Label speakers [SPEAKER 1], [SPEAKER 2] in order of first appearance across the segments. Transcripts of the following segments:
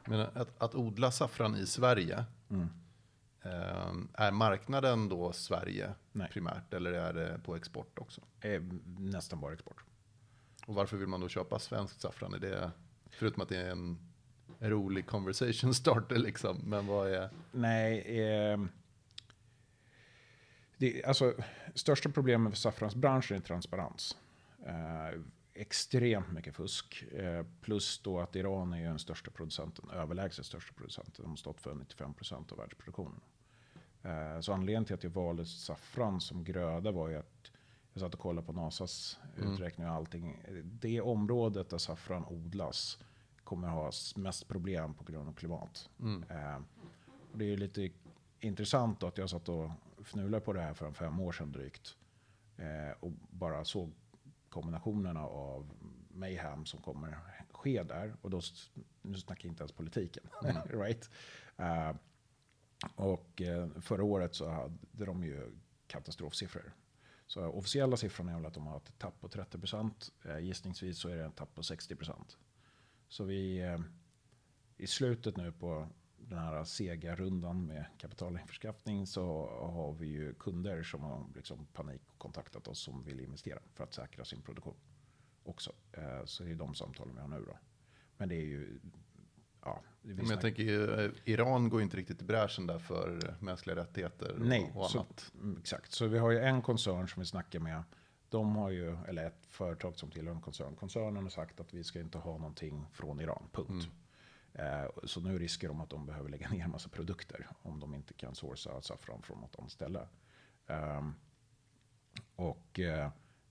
[SPEAKER 1] Men att odla saffran i Sverige, är marknaden då Sverige primärt, eller är det på export också?
[SPEAKER 2] Nästan bara export.
[SPEAKER 1] Och varför vill man då köpa svenskt saffran? Är det, förutom att det är en rolig conversation starter liksom, men vad är...
[SPEAKER 2] Nej, alltså största problemet för saffransbranschen är transparens. Extremt mycket fusk. Plus då att Iran är ju den största producenten, överlägset största producenten. De har stått för 95% av världsproduktionen. Så anledningen till att jag valde saffran som gröda var ju att jag satt och kollade på NASAs uträkning och allting. Det området där saffran odlas kommer ha mest problem på grund av klimat. Och det är lite intressant då att jag satt och fnulade på det här för 5 år sedan drygt. Och bara såg kombinationerna av mayhem som kommer ske där. Och då, nu snackar jag inte ens politiken. Right? Och förra året så hade de ju katastrofsiffror. Så officiella siffrorna är väl att de har ett tapp på 30%. Gissningsvis så är det en tapp på 60%. Så vi i slutet nu på den här sega rundan med kapitalinförskaffning så har vi ju kunder som har liksom panik och kontaktat oss som vill investera för att säkra sin produktion också. Så det är de samtalen vi har nu då. Men det är ju... Ja,
[SPEAKER 1] men jag tänker ju, Iran går inte riktigt i bräschen där för mänskliga rättigheter och annat.
[SPEAKER 2] Exakt, så vi har ju en koncern som vi snackar med. De har ju, eller ett företag som tillhör en koncern. Koncernen har sagt att vi ska inte ha någonting från Iran, punkt. Så nu risker de att de behöver lägga ner en massa produkter om de inte kan sourca saffran från något annat ställe.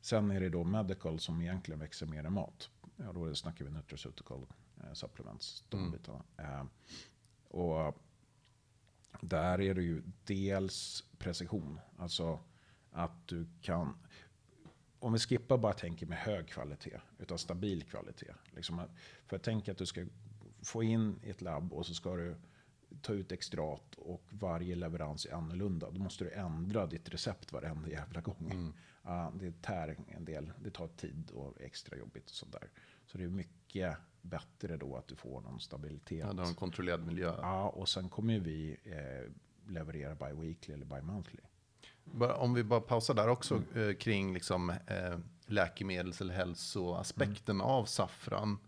[SPEAKER 2] Sen är det då medical som egentligen växer mer än mat. Ja, då snackar vi nutraceutical supplements, de bitarna. Och där är det ju dels precision, alltså att du kan, om vi skippar bara tänker med hög kvalitet, utan stabil kvalitet. Liksom, för att tänka att du ska få in i ett labb och så ska du ta ut extrat och varje leverans är annorlunda. Då måste du ändra ditt recept varenda jävla gång. Det tär en del, det tar tid och extra jobbigt och sådär. Så det är mycket bättre då att du får någon stabilitet.
[SPEAKER 1] Ja, det har en kontrollerad miljö.
[SPEAKER 2] Ja, och sen kommer vi leverera bi-weekly eller bi-monthly.
[SPEAKER 1] Om vi bara pausar där också kring liksom, läkemedels- eller hälsoaspekten av saffran.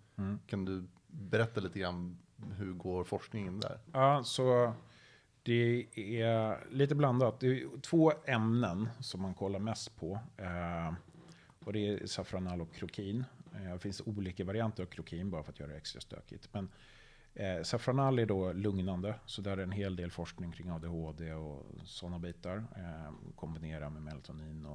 [SPEAKER 1] Kan du berätta lite grann hur går forskningen där?
[SPEAKER 2] Ja, så det är lite blandat. Det är 2 ämnen som man kollar mest på. Och det är safranal och krokin. Det finns olika varianter av krokin bara för att göra det extra stökigt. Men safranal är då lugnande. Så där är en hel del forskning kring ADHD och sådana bitar. Kombinera med melatonin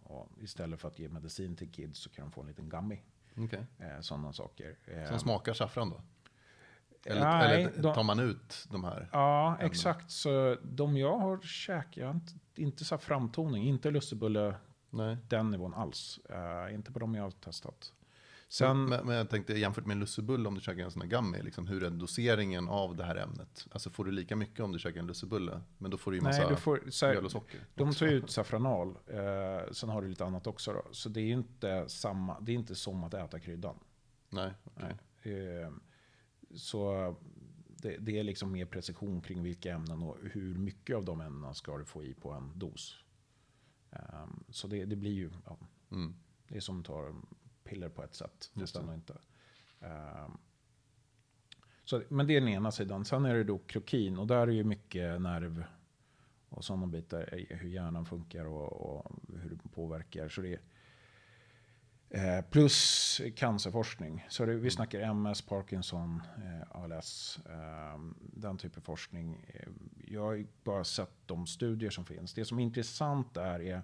[SPEAKER 2] och istället för att ge medicin till kids så kan de få en liten gummy.
[SPEAKER 1] Okay.
[SPEAKER 2] Sådana saker.
[SPEAKER 1] Som smakar saffran då? Eller tar man ut de här?
[SPEAKER 2] Ja,
[SPEAKER 1] ämnen?
[SPEAKER 2] exakt. Så de jag har käkat, jag har inte safframtoning, inte lussebulle, den nivån alls. Inte på de jag har testat. Sen,
[SPEAKER 1] men jag tänkte jämfört med en lussebulle, om du käkar en sån här gummy, liksom, hur är doseringen av det här ämnet? Alltså får du lika mycket om du käkar en lussebulle? Men då får du ju massa mjöl och socker.
[SPEAKER 2] De tar ut saffranal, sen har du lite annat också då. Så det är inte samma, det är inte som att äta kryddan.
[SPEAKER 1] Nej, okay.
[SPEAKER 2] Så det är liksom mer precision kring vilka ämnen och hur mycket av de ämnena ska du få i på en dos. Så det blir ju, det är som tar piller på ett sätt. Nästan inte. Men det är den ena sidan. Sen är det då krokin och där är ju mycket nerv och sådana bitar, hur hjärnan funkar och hur det påverkar. Så det är plus cancerforskning. Så vi snackar MS, Parkinson, ALS, den typen av forskning. Jag har bara sett de studier som finns. Det som är intressant är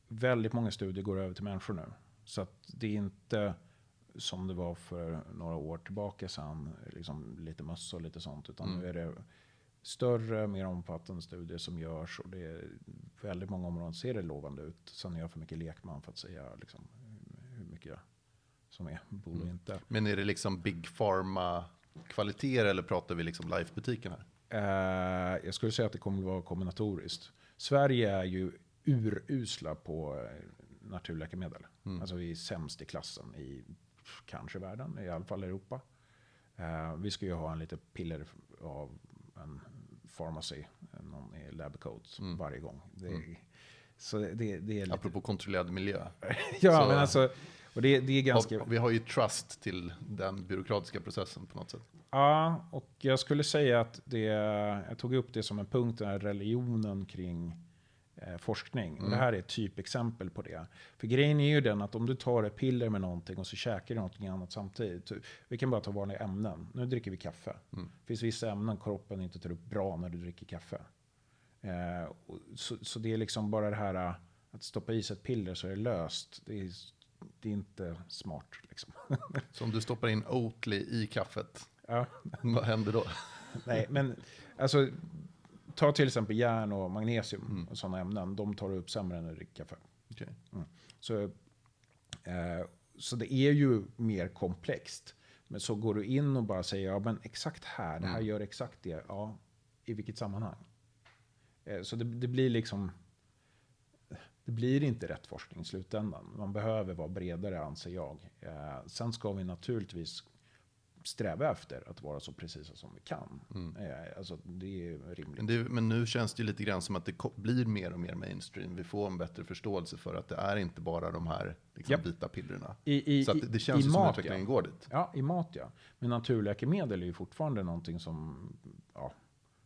[SPEAKER 2] väldigt många studier går över till människor nu. Så att det är inte som det var för några år tillbaka sedan, liksom lite möss och lite sånt, utan nu är det större, mer omfattande studier som görs och det är väldigt många områden ser det lovande ut. Sen är jag för mycket lekman för att säga liksom, hur mycket som är borde och inte.
[SPEAKER 1] Men är det liksom big pharma kvaliteter eller pratar vi liksom Life-butiken här?
[SPEAKER 2] Jag skulle säga att det kommer att vara kombinatoriskt. Sverige är ju urusla på naturläkemedel. Alltså vi är sämst i klassen i kanske världen, i alla fall Europa. Vi ska ju ha en liten piller av en pharmacy, någon i lab coat varje gång. Så det är lite...
[SPEAKER 1] Apropå kontrollerad miljö.
[SPEAKER 2] Ja,
[SPEAKER 1] så
[SPEAKER 2] men alltså, och det är ganska...
[SPEAKER 1] Vi har ju trust till den byråkratiska processen på något sätt.
[SPEAKER 2] Ja, och jag skulle säga att jag tog upp det som en punkt, den här religionen kring forskning. Och det här är ett typexempel på det. För grejen är ju den att om du tar ett piller med någonting och så käkar du någonting annat samtidigt. Vi kan bara ta vanliga ämnen. Nu dricker vi kaffe. Det finns vissa ämnen kroppen inte tar upp bra när du dricker kaffe. Så det är liksom bara det här att stoppa i sig ett piller så är det löst. Det är inte smart. Liksom.
[SPEAKER 1] Så om du stoppar in Oatly i kaffet,
[SPEAKER 2] Ja.
[SPEAKER 1] vad händer då?
[SPEAKER 2] Nej, men alltså ta till exempel järn och magnesium och sådana ämnen. De tar upp sämre än att dricka kaffe.
[SPEAKER 1] Okay.
[SPEAKER 2] Så det är ju mer komplext. Men så går du in och bara säger, ja men exakt här, det här gör exakt det. Ja, i vilket sammanhang? Så det blir liksom, det blir inte rätt forskning i slutändan. Man behöver vara bredare, anser jag. Sen ska vi naturligtvis sträva efter att vara så precisa som vi kan. Alltså det är rimligt.
[SPEAKER 1] Men nu känns det ju lite grann som att det blir mer och mer mainstream. Vi får en bättre förståelse för att det är inte bara de här liksom, vita pillerna. Så att det känns ju som att utvecklingen går dit.
[SPEAKER 2] Ja, i mat ja. Men naturläkemedel är ju fortfarande någonting som... Ja,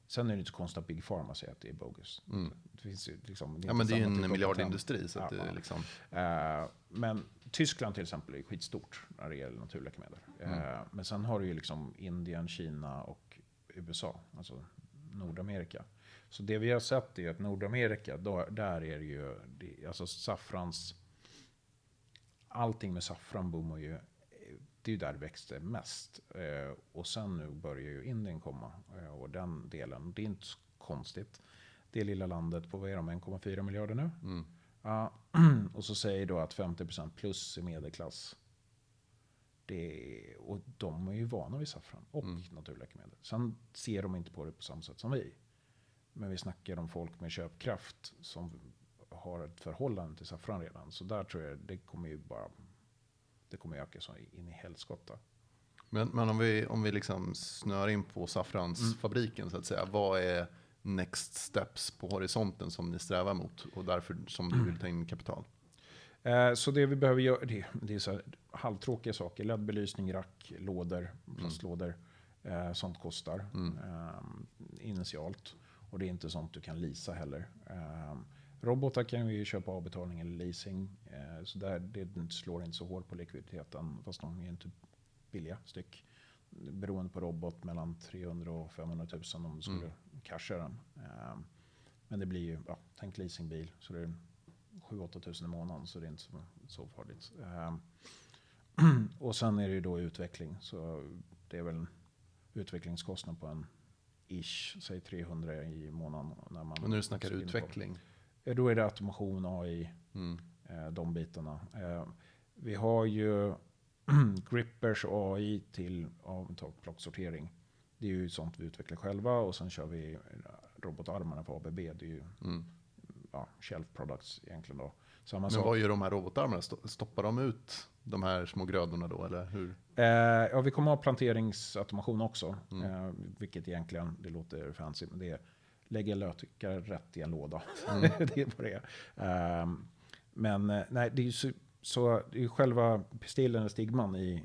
[SPEAKER 2] sen är det inte så konstigt att Big Pharma säger att det är bogus. Det finns ju liksom,
[SPEAKER 1] men det är ju en miljardindustri. Så att det liksom...
[SPEAKER 2] Men Tyskland till exempel är skitstort när det gäller naturläkemedel. Men sen har du ju liksom Indien, Kina och USA, alltså Nordamerika. Så det vi har sett är att Nordamerika, där är det ju, alltså saffrans, allting med saffran bommar ju, det är ju där det växte mest. Och sen nu börjar ju Indien komma, och den delen, det är inte så konstigt. Det lilla landet på, vad är de, 1,4 miljarder nu? Och så säger då att 50% plus i medelklass. Och de är ju vana vid saffran och naturläkemedel. Sen ser de inte på det på samma sätt som vi. Men vi snackar om folk med köpkraft som har ett förhållande till saffran redan. Så där tror jag det kommer öka så in i helskotta.
[SPEAKER 1] Men om vi liksom snör in på saffransfabriken så att säga. Vad är next steps på horisonten som ni strävar mot och därför som du vill ta in kapital?
[SPEAKER 2] Så det vi behöver göra, det är så här halvtråkiga saker. LED-belysning, rack, lådor, plastlådor. Sånt kostar initialt. Och det är inte sånt du kan leasa heller. Robotar kan vi köpa avbetalning eller leasing. Så det slår inte så hårt på likviditeten. Fast de är inte billiga styck. Beroende på robot mellan 300 och 500 000 om du skulle casha den. Men det blir ju, tänk leasingbil. Så det är 7-8 tusen i månaden, så det är inte så farligt. Och sen är det ju då utveckling. Så det är väl en utvecklingskostnad på en säg 300 i månaden.
[SPEAKER 1] Men när du snackar utveckling?
[SPEAKER 2] Då är det automation, AI, de bitarna. Vi har ju grippers och AI till plocksortering. Det är ju sånt vi utvecklar själva, och sen kör vi robotarmarna för ABB. Det är ju shelf products egentligen då.
[SPEAKER 1] Men vad gör de här robotarmarna? Stoppar de ut de här små grödorna då, eller hur?
[SPEAKER 2] Vi kommer ha planteringsautomation också. Vilket egentligen, det låter fancy, men det är lägga lökar rätt i en låda. Det är vad det är. Men nej, det är ju så det är själva pistillen eller stigman det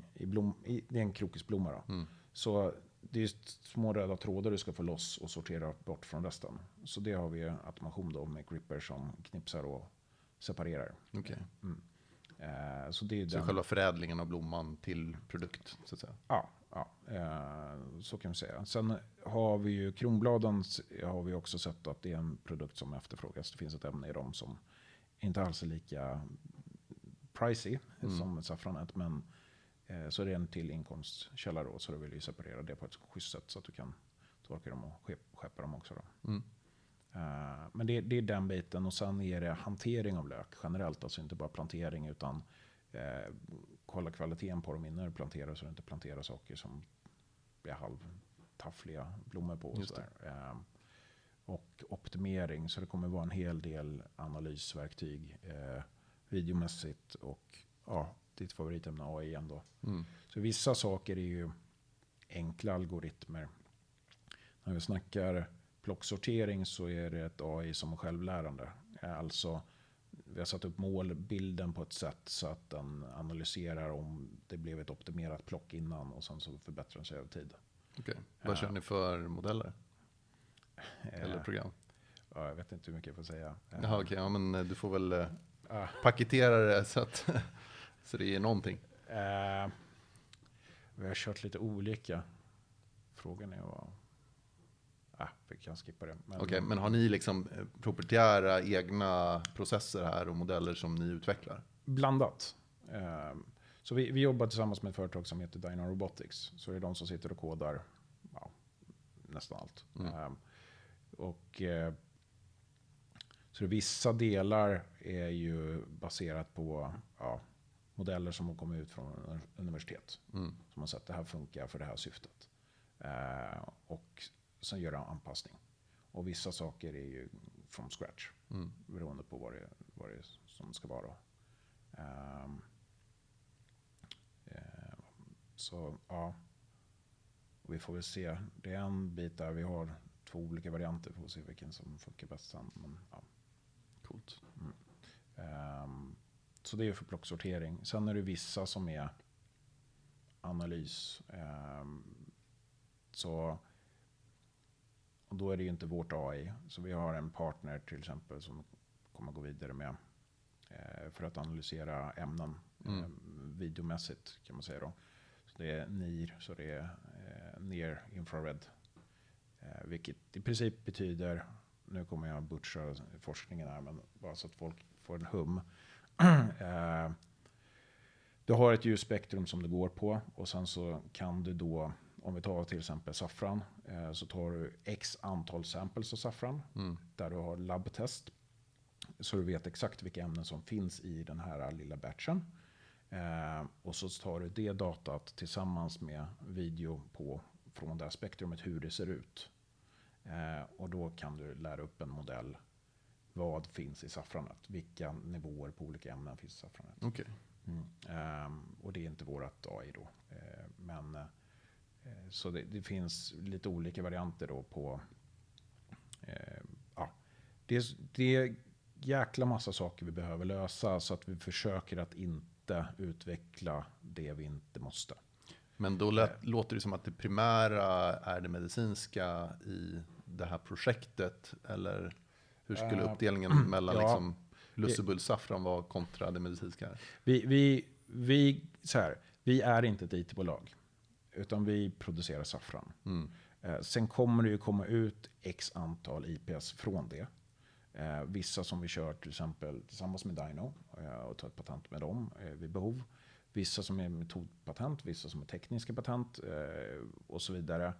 [SPEAKER 2] är en krokisblomma då. Så det är små röda trådar du ska få loss och sortera bort från resten. Så det har vi automation då med gripper som knipsar och separerar.
[SPEAKER 1] Okay.
[SPEAKER 2] Så det är
[SPEAKER 1] så själva förädlingen av blomman till produkt så att säga?
[SPEAKER 2] Ja, så kan vi säga. Sen har vi ju kronbladen, har vi också sett att det är en produkt som efterfrågas. Det finns ett ämne i dem som inte alls är lika pricey som saffranet, men så är det en till inkomstkälla då, så då vill vi separera det på ett schysst sätt så att du kan torka dem och skeppa dem också då. Men det är den biten, och sen är det hantering av lök generellt, alltså inte bara plantering utan kolla kvaliteten på dem innan du planterar, så du inte planterar saker som blir halvtaffliga blommor på. Och, och optimering, så det kommer vara en hel del analysverktyg videomässigt, och ditt favoritämne AI igen då. Så vissa saker är ju enkla algoritmer. När vi snackar plocksortering så är det ett AI som är självlärande. Alltså vi har satt upp målbilden på ett sätt så att den analyserar om det blev ett optimerat plock innan och sen så förbättrar den sig över tid.
[SPEAKER 1] Okej. Vad kör ni för modeller? Eller program?
[SPEAKER 2] Ja, jag vet inte hur mycket jag får säga.
[SPEAKER 1] Jaha, okej. Ja, men du får väl paketera det så att så det är någonting.
[SPEAKER 2] Vi har kört lite olika. Frågan är vad... vi kan skippa det.
[SPEAKER 1] Okej, men har ni liksom proprietära egna processer här och modeller som ni utvecklar?
[SPEAKER 2] Blandat. Så vi jobbar tillsammans med ett företag som heter Dyna Robotics. Så det är de som sitter och kodar nästan allt. Så vissa delar är ju baserat på modeller som har kommit ut från universitet. Som har sett att det här funkar för det här syftet. Och sen gör en anpassning. Och vissa saker är ju from scratch. Beroende på vad det är som ska vara. Så ja, och vi får väl se. Det är en bit där vi har 2 olika varianter. Får se vilken som funkar bäst sen. Men,
[SPEAKER 1] Coolt.
[SPEAKER 2] Så det är för plocksortering. Sen är det vissa som är analys. Och då är det ju inte vårt AI. Så vi har en partner till exempel som kommer gå vidare med för att analysera ämnen videomässigt kan man säga då. Så det är NIR, så det är Near Infrared. Vilket i princip betyder, nu kommer jag butcha forskningen här, men bara så att folk får en hum. Du har ett ljusspektrum som det går på och sen så kan du då, om vi tar till exempel saffran, så tar du x antal samples av saffran där du har labbtest. Så du vet exakt vilka ämnen som finns i den här lilla batchen. Och så tar du det datat tillsammans med video från det här spektrumet hur det ser ut. Och då kan du lära upp en modell. Vad finns i saffranet? Vilka nivåer på olika ämnen finns i saffranet?
[SPEAKER 1] Okay.
[SPEAKER 2] Och det är inte vårat AI då. Så det finns lite olika varianter då på... Det är jäkla massa saker vi behöver lösa så att vi försöker att inte utveckla det vi inte måste.
[SPEAKER 1] Men då låter det som att det primära är det medicinska i det här projektet, eller hur skulle uppdelningen mellan liksom lussebullsaffran vara kontra det medicinska? Vi är inte ett IT-bolag, utan vi producerar saffran. Sen kommer det ju komma ut x antal IPS från det. Vissa som vi kör till exempel tillsammans med Dyno och tar ett patent med dem vid behov. Vissa som är metodpatent, vissa som är tekniska patent och så vidare.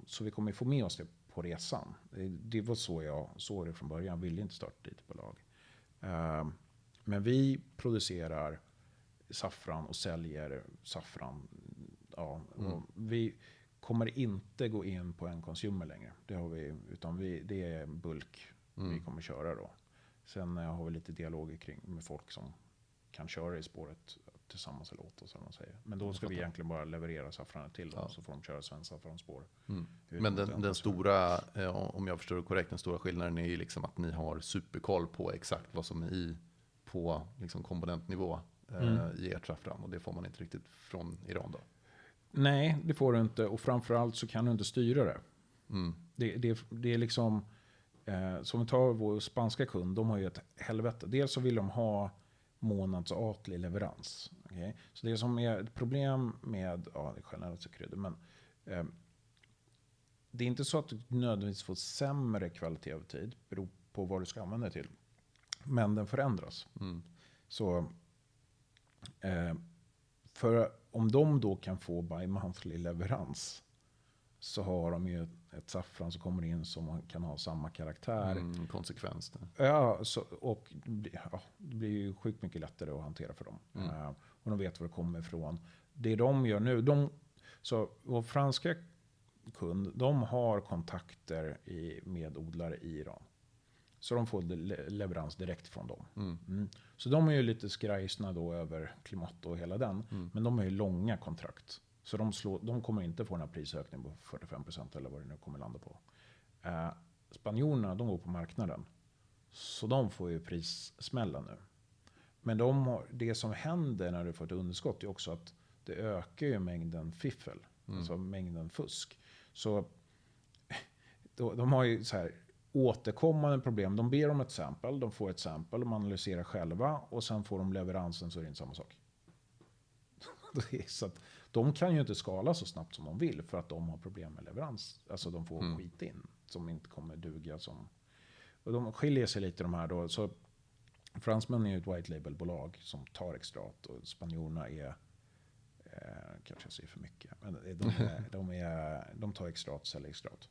[SPEAKER 1] Så vi kommer få med oss det på resan. Det var så jag såg det från början. Jag ville inte starta ett bolag. Men vi producerar saffran och säljer saffran. Vi kommer inte gå in på en consumer längre. Det har vi, utan det är bulk vi kommer köra då. Sen har vi lite dialoger med folk som kan köra i spåret tillsammans eller åt oss, som man säger. Men då ska vi egentligen bara leverera saffranet till dem, så får de köra svensk saffranspår. Men den stora, om jag förstår det korrekt, den stora skillnaden är ju liksom att ni har superkoll på exakt vad som är på liksom komponentnivå i ert saffran, och det får man inte riktigt från Iran då.
[SPEAKER 2] Nej, det får du inte, och framförallt så kan du inte styra det. Det är liksom, som vi tar vår spanska kund, de har ju ett helvete. Dels så vill de ha månadsatlig leverans. Okay? Så det som är ett problem med, det är generellt så kryddor, men det är inte så att du nödvändigtvis får sämre kvalitet över tid, beror på vad du ska använda det till. Men den förändras. Så för om de då kan få bi-monthly leverans, så har de ju ett saffran som kommer in som kan ha samma karaktär.
[SPEAKER 1] Konsekvens.
[SPEAKER 2] Ja, och det blir ju sjukt mycket lättare att hantera för dem. Och de vet var det kommer ifrån. Det de gör nu, så vår franska kund, de har kontakter med odlare i Iran. Så de får leverans direkt från dem. Så de är ju lite skrajsna då över klimat och hela den. Men de har ju långa kontrakt. Så de kommer inte få den här prisökningen på 45% eller vad det nu kommer landa på. Spanjorerna, de går på marknaden. Så de får ju prissmällen nu. Men det som händer när du får ett underskott är också att det ökar ju mängden fiffel. Alltså mängden fusk. Så de har ju så här återkommande problem. De ber om ett sample, de får ett sample, de analyserar själva och sen får de leveransen, så är det inte samma sak. Så att de kan ju inte skala så snabbt som de vill för att de har problem med leverans. Alltså de får skit in som inte kommer duga som. Och de skiljer sig lite de här då. Så fransmännen är ju ett white label-bolag som tar extrat och spanjorerna är kanske jag säger för mycket. Men de tar extrat och säljer extrat.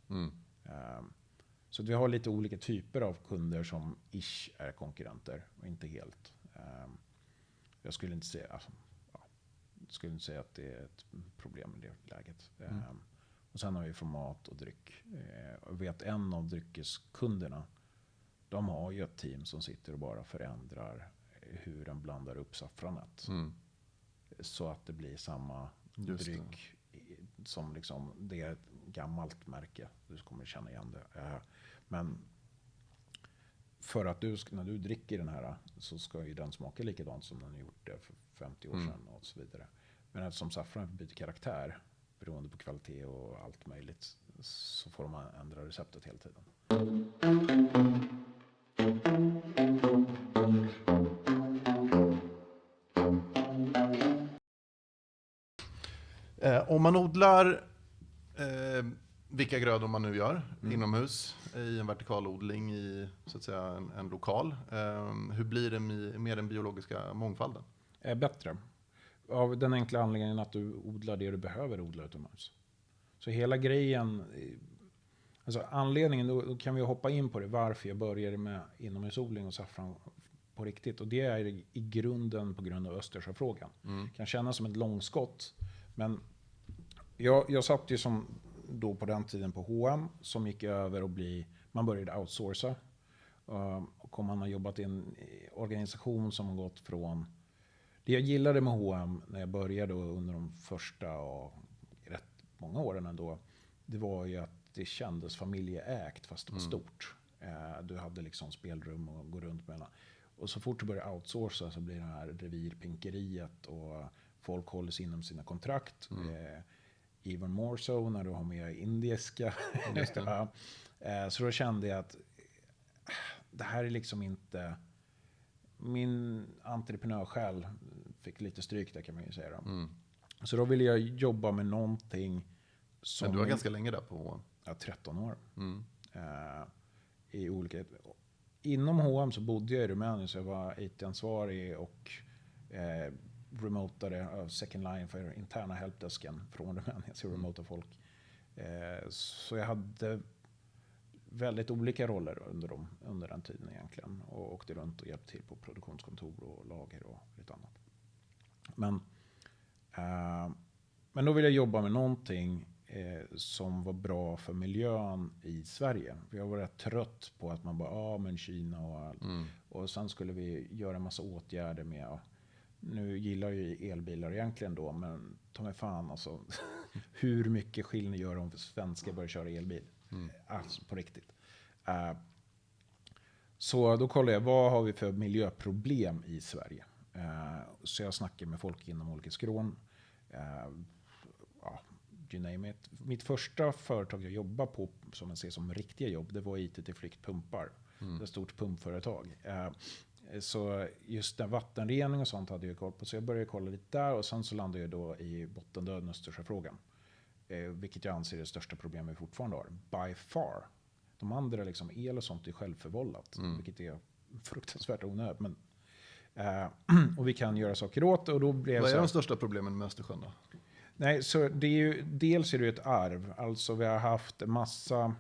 [SPEAKER 2] Så vi har lite olika typer av kunder som ish är konkurrenter och inte helt. Jag skulle inte säga att det är ett problem i det läget. Och sen har vi format och dryck. Jag vet en av dryckeskunderna, de har ju ett team som sitter och bara förändrar hur den blandar upp saffranet. Så att det blir samma dryck som liksom, det är ett gammalt märke. Du kommer känna igen det. Men för att när du dricker den här så ska ju den smaka likadant som den gjorde för 50 år sedan och så vidare. Men eftersom saffran byter karaktär beroende på kvalitet och allt möjligt så får de ändra receptet hela tiden.
[SPEAKER 1] Om man odlar vilka grödor man nu gör inomhus i en vertikalodling i så att säga en lokal, hur blir det med den biologiska mångfalden?
[SPEAKER 2] Bättre. Av den enkla anledningen att du odlar det du behöver odla utomhus. Så hela grejen, alltså anledningen, då kan vi hoppa in på det, varför jag började med inomhusodling och saffran på riktigt. Och det är i grunden på grund av Östersjöfrågan. Kan kännas som ett långskott, men jag satt ju som då på den tiden på H&M som gick över och man började outsourca. Och man har jobbat i en organisation som har gått från. Det jag gillade med H&M när jag började under de första och rätt många åren ändå, det var ju att det kändes familjeägt fast det var stort. Du hade liksom spelrum och gå runt mellan. Och så fort du börjar outsourca så blir det här revirpinkeriet och folk håller sig inom sina kontrakt. Even more so när du har med indiska. Så då kände jag att det här är liksom inte. Min entreprenörsjäl fick lite stryk där kan man ju säga. Så då ville jag jobba med någonting som.
[SPEAKER 1] Men du var ganska länge där på H&M.
[SPEAKER 2] Ja, 13 år. I olika. Inom H&M så bodde jag i Rumänien så jag var IT-ansvarig och remotade second line för interna helpdesken från Rumänien, så remota folk. Så jag hade väldigt olika roller under den tiden egentligen och åkte runt och hjälpte till på produktionskontor och lager och lite annat. Men då ville jag jobba med någonting som var bra för miljön i Sverige. För jag var rätt trött på att man bara, men Kina och allt. Och sen skulle vi göra en massa åtgärder med. Nu gillar jag ju elbilar egentligen då, men ta mig fan alltså. Hur mycket skillnad gör det om svenskar börjar köra elbil? Alltså på riktigt. Så då kollade jag, vad har vi för miljöproblem i Sverige? Så jag snackade med folk inom olika skrån. You name it. Mitt första företag jag jobbade på, som man ser som riktiga jobb, det var IT till flyktpumpar. Det är ett stort pumpföretag. Så just den vattenrening och sånt hade jag koll på. Så jag började kolla lite där och sen så landade jag då i bottendöden Östersjöfrågan. Vilket jag anser är det största problemet vi fortfarande har. By far. De andra liksom el och sånt är självförvållat. Vilket är fruktansvärt onödigt. Men, och vi kan göra saker åt. Och då blev
[SPEAKER 1] vad är de största problemen med Östersjön då?
[SPEAKER 2] Nej, så det är ju, dels är det ett arv. Alltså vi har haft massa.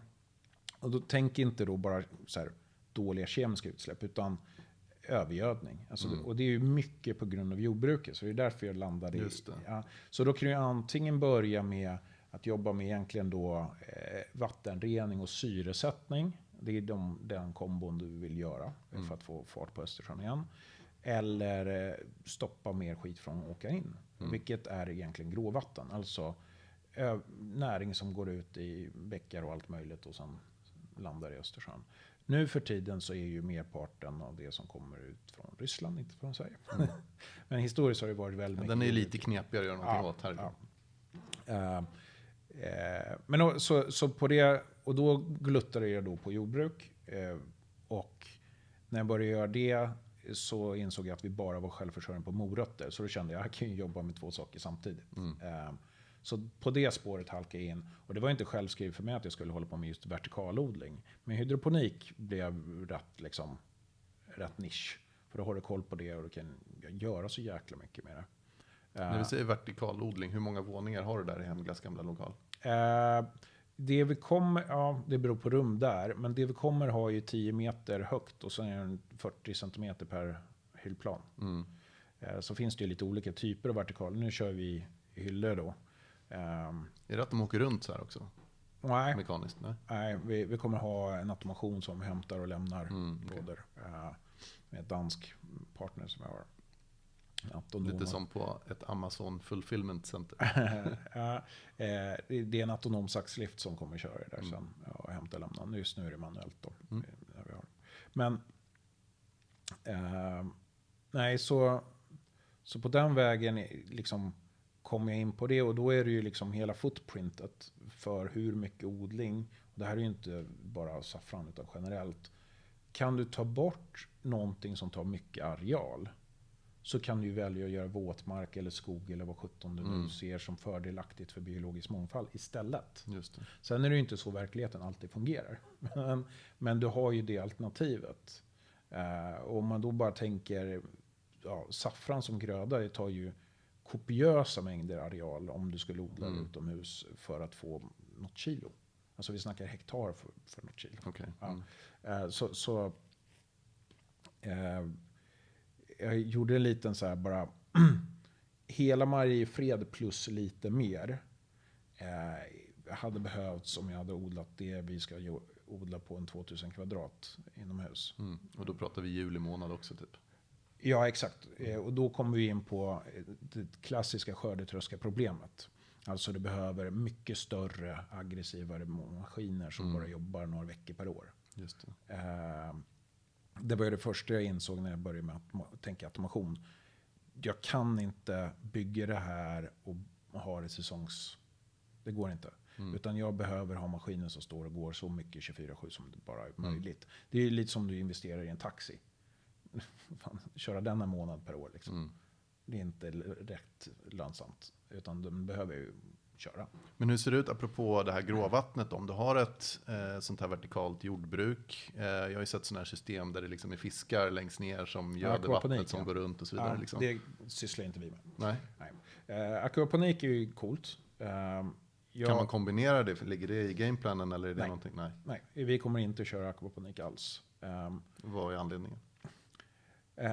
[SPEAKER 2] Och då tänk inte då bara så här dåliga kemiska utsläpp. Utan övergödning. Alltså, och det är ju mycket på grund av jordbruket. Så det är därför jag landade i. Ja, så då kan du antingen börja med att jobba med egentligen då vattenrening och syresättning. Det är den kombon du vill göra för att få fart på Östersjön igen. eller stoppa mer skit från att åka in. Vilket är egentligen gråvatten. Alltså näring som går ut i bäckar och allt möjligt och sen landar i Östersjön. Nu för tiden så är ju merparten av det som kommer ut från Ryssland, inte från Sverige. Men historiskt har det varit väldigt mycket.
[SPEAKER 1] Den är lite knepigare att göra någonting åt här.
[SPEAKER 2] Men så på det, och då gluttade jag då på jordbruk. Och när jag började göra det så insåg jag att vi bara var självförsörjande på morötter. Så då kände jag att jag kan ju jobba med 2 saker samtidigt. Så på det spåret halkade jag in. Och det var inte självskrivet för mig att jag skulle hålla på med just vertikalodling. Men hydroponik blev rätt nisch. För då har du koll på det och du kan göra så jäkla mycket med det.
[SPEAKER 1] När vi säger vertikalodling, hur många våningar har du där i Hemglass gamla lokal?
[SPEAKER 2] Det beror på rum där. Men det vi kommer ha är 10 meter högt och sen är det 40 centimeter per hyllplan. Så finns det ju lite olika typer av vertikaler. Nu kör vi hyllor då.
[SPEAKER 1] Är det att de åker runt så här också?
[SPEAKER 2] Nej.
[SPEAKER 1] Mekaniskt?
[SPEAKER 2] Nej, vi kommer ha en automation som hämtar och lämnar lådor. Med ett dansk partner som jag har.
[SPEAKER 1] Lite som på ett Amazon Fulfillment Center.
[SPEAKER 2] Det är en autonom saxlift som kommer köra det där sen och hämta och lämna. Just nu är det manuellt då. Men nej, så på den vägen liksom kom jag in på det och då är det ju liksom hela footprintet för hur mycket odling. Och det här är ju inte bara saffran utan generellt. Kan du ta bort någonting som tar mycket areal så kan du ju välja att göra våtmark eller skog eller vad 17 du nu ser som fördelaktigt för biologisk mångfald istället.
[SPEAKER 1] Just det.
[SPEAKER 2] Sen är det ju inte så verkligheten alltid fungerar. Men du har ju det alternativet. Om man då bara tänker saffran som gröda, det tar ju kopiösa mängder areal om du skulle odla utomhus för att få något kilo. Alltså vi snackar hektar för något kilo.
[SPEAKER 1] Okay.
[SPEAKER 2] Jag gjorde en liten så här bara hela Mariefred plus lite mer hade behövts om jag hade odlat det vi ska odla på en 2000 kvadrat inomhus.
[SPEAKER 1] Och då pratar vi juli månad också typ.
[SPEAKER 2] Ja, exakt. Och då kommer vi in på det klassiska skördetröskaproblemet. Alltså du behöver mycket större, aggressivare maskiner som bara jobbar några veckor per år.
[SPEAKER 1] Just det.
[SPEAKER 2] Det var det första jag insåg när jag började med att tänka automation. Jag kan inte bygga det här och ha det säsongs... Det går inte. Utan jag behöver ha maskiner som står och går så mycket 24/7 som det bara är möjligt. Det är lite som du investerar i en taxi. Köra den en månad per år. Liksom. Det är inte rätt lönsamt. Utan de behöver ju köra.
[SPEAKER 1] Men hur ser det ut apropå det här gråvattnet? Om du har ett sånt här vertikalt jordbruk. Jag har ju sett sådana här system där det liksom är fiskar längst ner som göder vattnet som går runt och så vidare.
[SPEAKER 2] Ja,
[SPEAKER 1] liksom.
[SPEAKER 2] Det sysslar inte vi med.
[SPEAKER 1] Nej.
[SPEAKER 2] Akvaponik är ju coolt.
[SPEAKER 1] Kan man kombinera det? Ligger det i gameplanen eller är det någonting?
[SPEAKER 2] Nej, vi kommer inte köra akvaponik alls.
[SPEAKER 1] Vad är anledningen?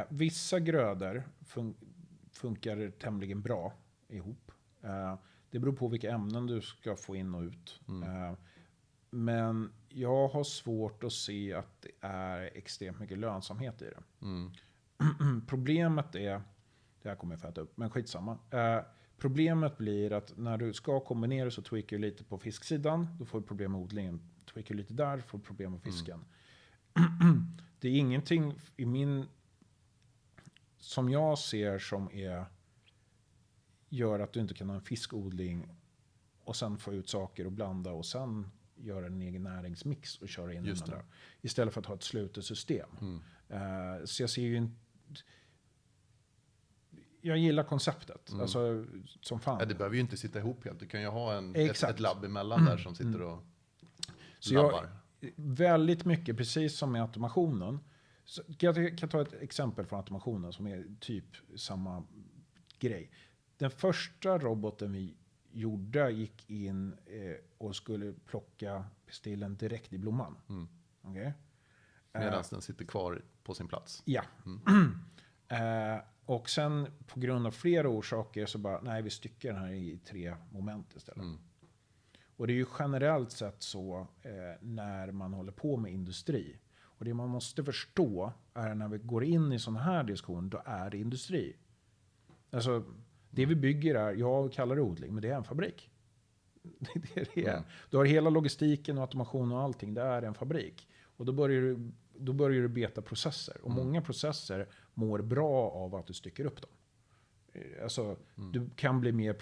[SPEAKER 2] Vissa grödor funkar tämligen bra ihop. Det beror på vilka ämnen du ska få in och ut. Men jag har svårt att se att det är extremt mycket lönsamhet i det. Problemet är, det här kommer jag få äta upp, men skitsamma. Problemet blir att när du ska kombinera så tweakar du lite på fisksidan. Då får du problem med odlingen. Tweakar lite där, får du problem med fisken. Det är ingenting som jag ser som gör att du inte kan ha en fiskodling och sen få ut saker och blanda och sen göra en egen näringsmix och köra in den där. Istället för att ha ett slutet system. Så jag ser ju jag gillar konceptet. Alltså, som fan.
[SPEAKER 1] Ja, det behöver ju inte sitta ihop helt. Du kan ju ha ett labb emellan där som sitter och
[SPEAKER 2] så
[SPEAKER 1] labbar.
[SPEAKER 2] Väldigt mycket, precis som med automationen. Så jag kan ta ett exempel från automationen som är typ samma grej. Den första roboten vi gjorde gick in och skulle plocka pistillen direkt i blomman. Okay?
[SPEAKER 1] Medan den sitter kvar på sin plats.
[SPEAKER 2] Ja. Och sen på grund av flera orsaker så bara, nej vi styckar den här i 3 moment istället. Och det är ju generellt sett så när man håller på med industri. Och Och det man måste förstå är när vi går in i sån här diskussion, då är det industri. Alltså, det vi bygger är, jag kallar det odling, men det är en fabrik. Det är det. Mm. Du har hela logistiken och automation och allting, det är en fabrik. Och då börjar du beta processer. Och många processer mår bra av att du stycker upp dem. Alltså, du kan bli mer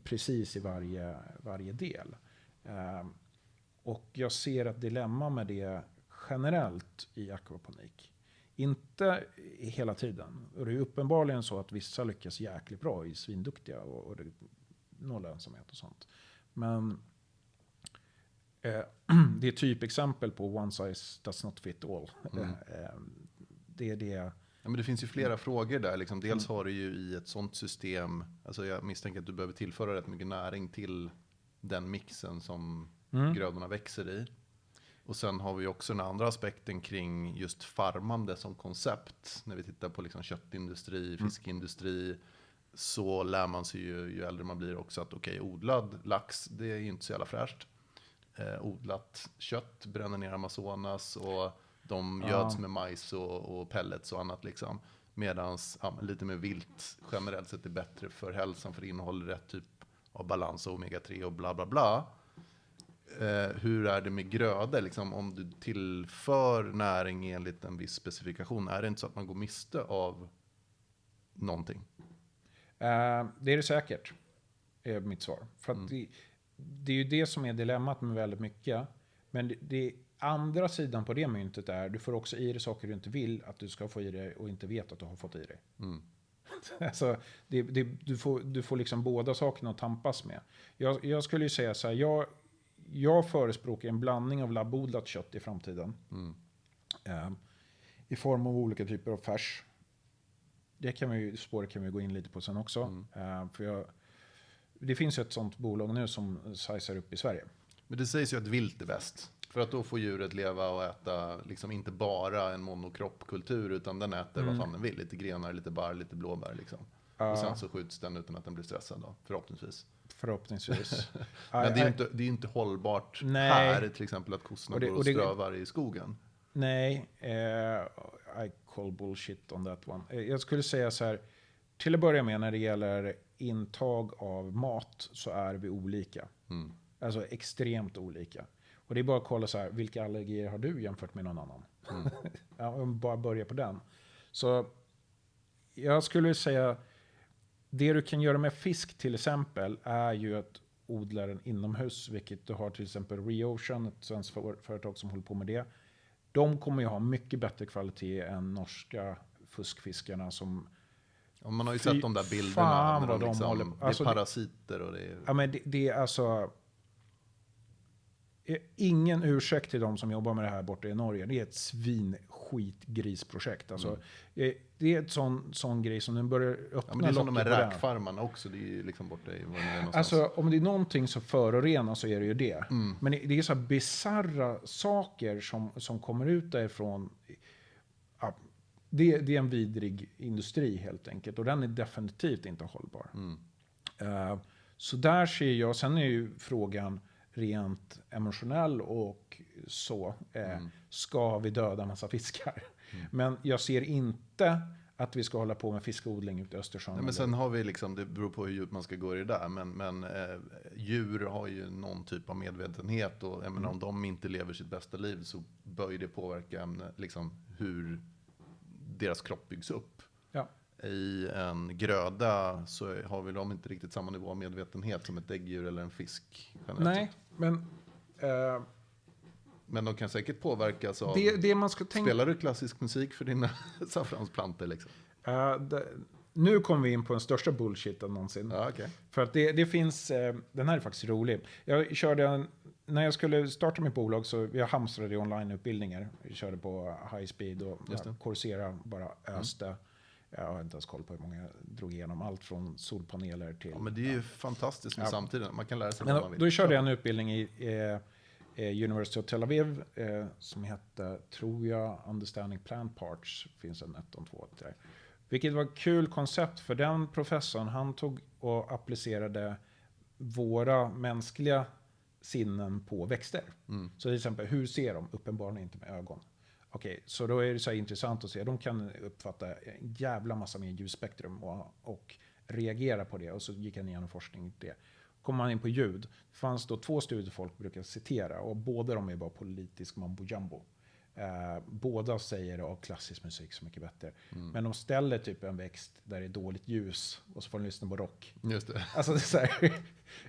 [SPEAKER 2] precis i varje del. Och jag ser ett dilemma med det generellt i akvaponik. Inte hela tiden. Och det är uppenbarligen så att vissa lyckas jäkligt bra, är svinduktiga och det noll lönsamhet och sånt. Men det är typexempel på one size does not fit all. Det är det.
[SPEAKER 1] Ja, men det finns ju flera frågor där. Liksom. Dels har du ju i ett sånt system, alltså jag misstänker att du behöver tillföra rätt mycket näring till den mixen som grödorna växer i. Och sen har vi också den andra aspekten kring just farmande som koncept. När vi tittar på liksom köttindustri, fiskindustri, så lär man sig ju äldre man blir också att odlad lax, det är ju inte så jävla fräscht. Odlat kött bränner ner Amazonas och de göds med majs och pellets och annat liksom. Medan lite mer vilt generellt sett är bättre för hälsan, för det innehåller rätt typ av balans och omega-3 och bla bla bla. Hur är det med grödor? Liksom, om du tillför näring enligt en viss specifikation, är det inte så att man går miste av någonting?
[SPEAKER 2] Det är det säkert, är mitt svar. För att det är ju det som är dilemmat med väldigt mycket. Men det andra sidan på det myntet är, du får också i dig saker du inte vill att du ska få i dig och inte vet att du har fått i dig. Alltså, du får liksom båda sakerna att tampas med. Jag skulle ju säga så här, jag förespråkar en blandning av labbodlat kött i framtiden. I form av olika typer av färs. Spåret kan vi gå in lite på sen också. Det finns ju ett sånt bolag nu som sizar upp i Sverige.
[SPEAKER 1] Men det sägs ju att vilt är bäst. För att då får djuret leva och äta liksom inte bara en monokroppkultur, utan den äter vad fan den vill. Lite grenar, lite barr, lite blåbär liksom. Och sen så skjuts den utan att den blir stressad då, förhoppningsvis. Men det är inte hållbart här, till exempel att kossorna går och strövar i skogen.
[SPEAKER 2] Nej, I call bullshit on that one. Jag skulle säga så här, till att börja med när det gäller intag av mat så är vi olika. Alltså extremt olika. Och det är bara att kolla så här, vilka allergier har du jämfört med någon annan? Om bara börja på den. Så jag skulle säga, det du kan göra med fisk till exempel är ju att odla den inomhus, vilket du har till exempel ReOcean, ett svenskt företag som håller på med det. De kommer ju ha mycket bättre kvalitet än norska fuskfiskarna som...
[SPEAKER 1] Ja, man har ju sett de där bilderna när de liksom, det är parasiter och det är...
[SPEAKER 2] Ja, men det är alltså... Ingen ursäkt till de som jobbar med det här borta i Norge. Det är ett svinskitgrisprojekt. Alltså, det är ett sån grej som den börjar öppna.
[SPEAKER 1] Ja, men det är som de här räkfarmarna också. Det är ju liksom borta i var det är någonstans.
[SPEAKER 2] Alltså, om det är någonting som förorenar så är det ju det. Men det är så här bizarra saker som kommer ut därifrån. Ja, det är en vidrig industri helt enkelt. Och den är definitivt inte hållbar. Så där ser jag. Sen är ju frågan rent emotionell och så. Ska vi döda massa fiskar? Men jag ser inte att vi ska hålla på med fiskodling ute i Östersjön.
[SPEAKER 1] Nej, men sen har vi liksom, det beror på hur djupt man ska gå i det där. Men djur har ju någon typ av medvetenhet. Och menar, om de inte lever sitt bästa liv så bör ju det påverka liksom, hur deras kropp byggs upp. Ja. I en gröda så har vi de inte riktigt samma nivå av medvetenhet som ett däggdjur eller en fisk.
[SPEAKER 2] Nej, men...
[SPEAKER 1] Men de kan säkert påverkas av...
[SPEAKER 2] Det man ska tänka...
[SPEAKER 1] Spelar du klassisk musik för dina saffransplantor? Liksom?
[SPEAKER 2] Nu kommer vi in på den största bullshiten någonsin.
[SPEAKER 1] Okay.
[SPEAKER 2] För att det finns... den här är faktiskt rolig. Jag körde när jag skulle starta mitt bolag så jag hamstrade onlineutbildningar. Jag körde på high speed och Coursera bara öste. Jag har inte ens koll på hur många jag drog igenom. Allt från solpaneler till... Ja,
[SPEAKER 1] men det är ju fantastiskt med samtiden. Man kan lära sig vad man vill.
[SPEAKER 2] Då körde jag en utbildning i University of Tel Aviv som hette, tror jag, Understanding Plant Parts. Finns en 1 och 2 där. Vilket var ett kul koncept för den professorn. Han tog och applicerade våra mänskliga sinnen på växter. Så till exempel, hur ser de? Uppenbarligen inte med ögon. Okej, så då är det så här intressant att se. De kan uppfatta en jävla massa mer ljusspektrum och reagera på det. Och så gick han igenom forskning i det. Kommer man in på ljud. Det fanns då 2 studier folk brukar citera. Och båda de är bara politisk mambo jumbo. Båda säger att klassisk musik så mycket bättre. Men de ställer typ en växt där det är dåligt ljus. Och så får de lyssna på rock.
[SPEAKER 1] Just det.
[SPEAKER 2] Alltså det är så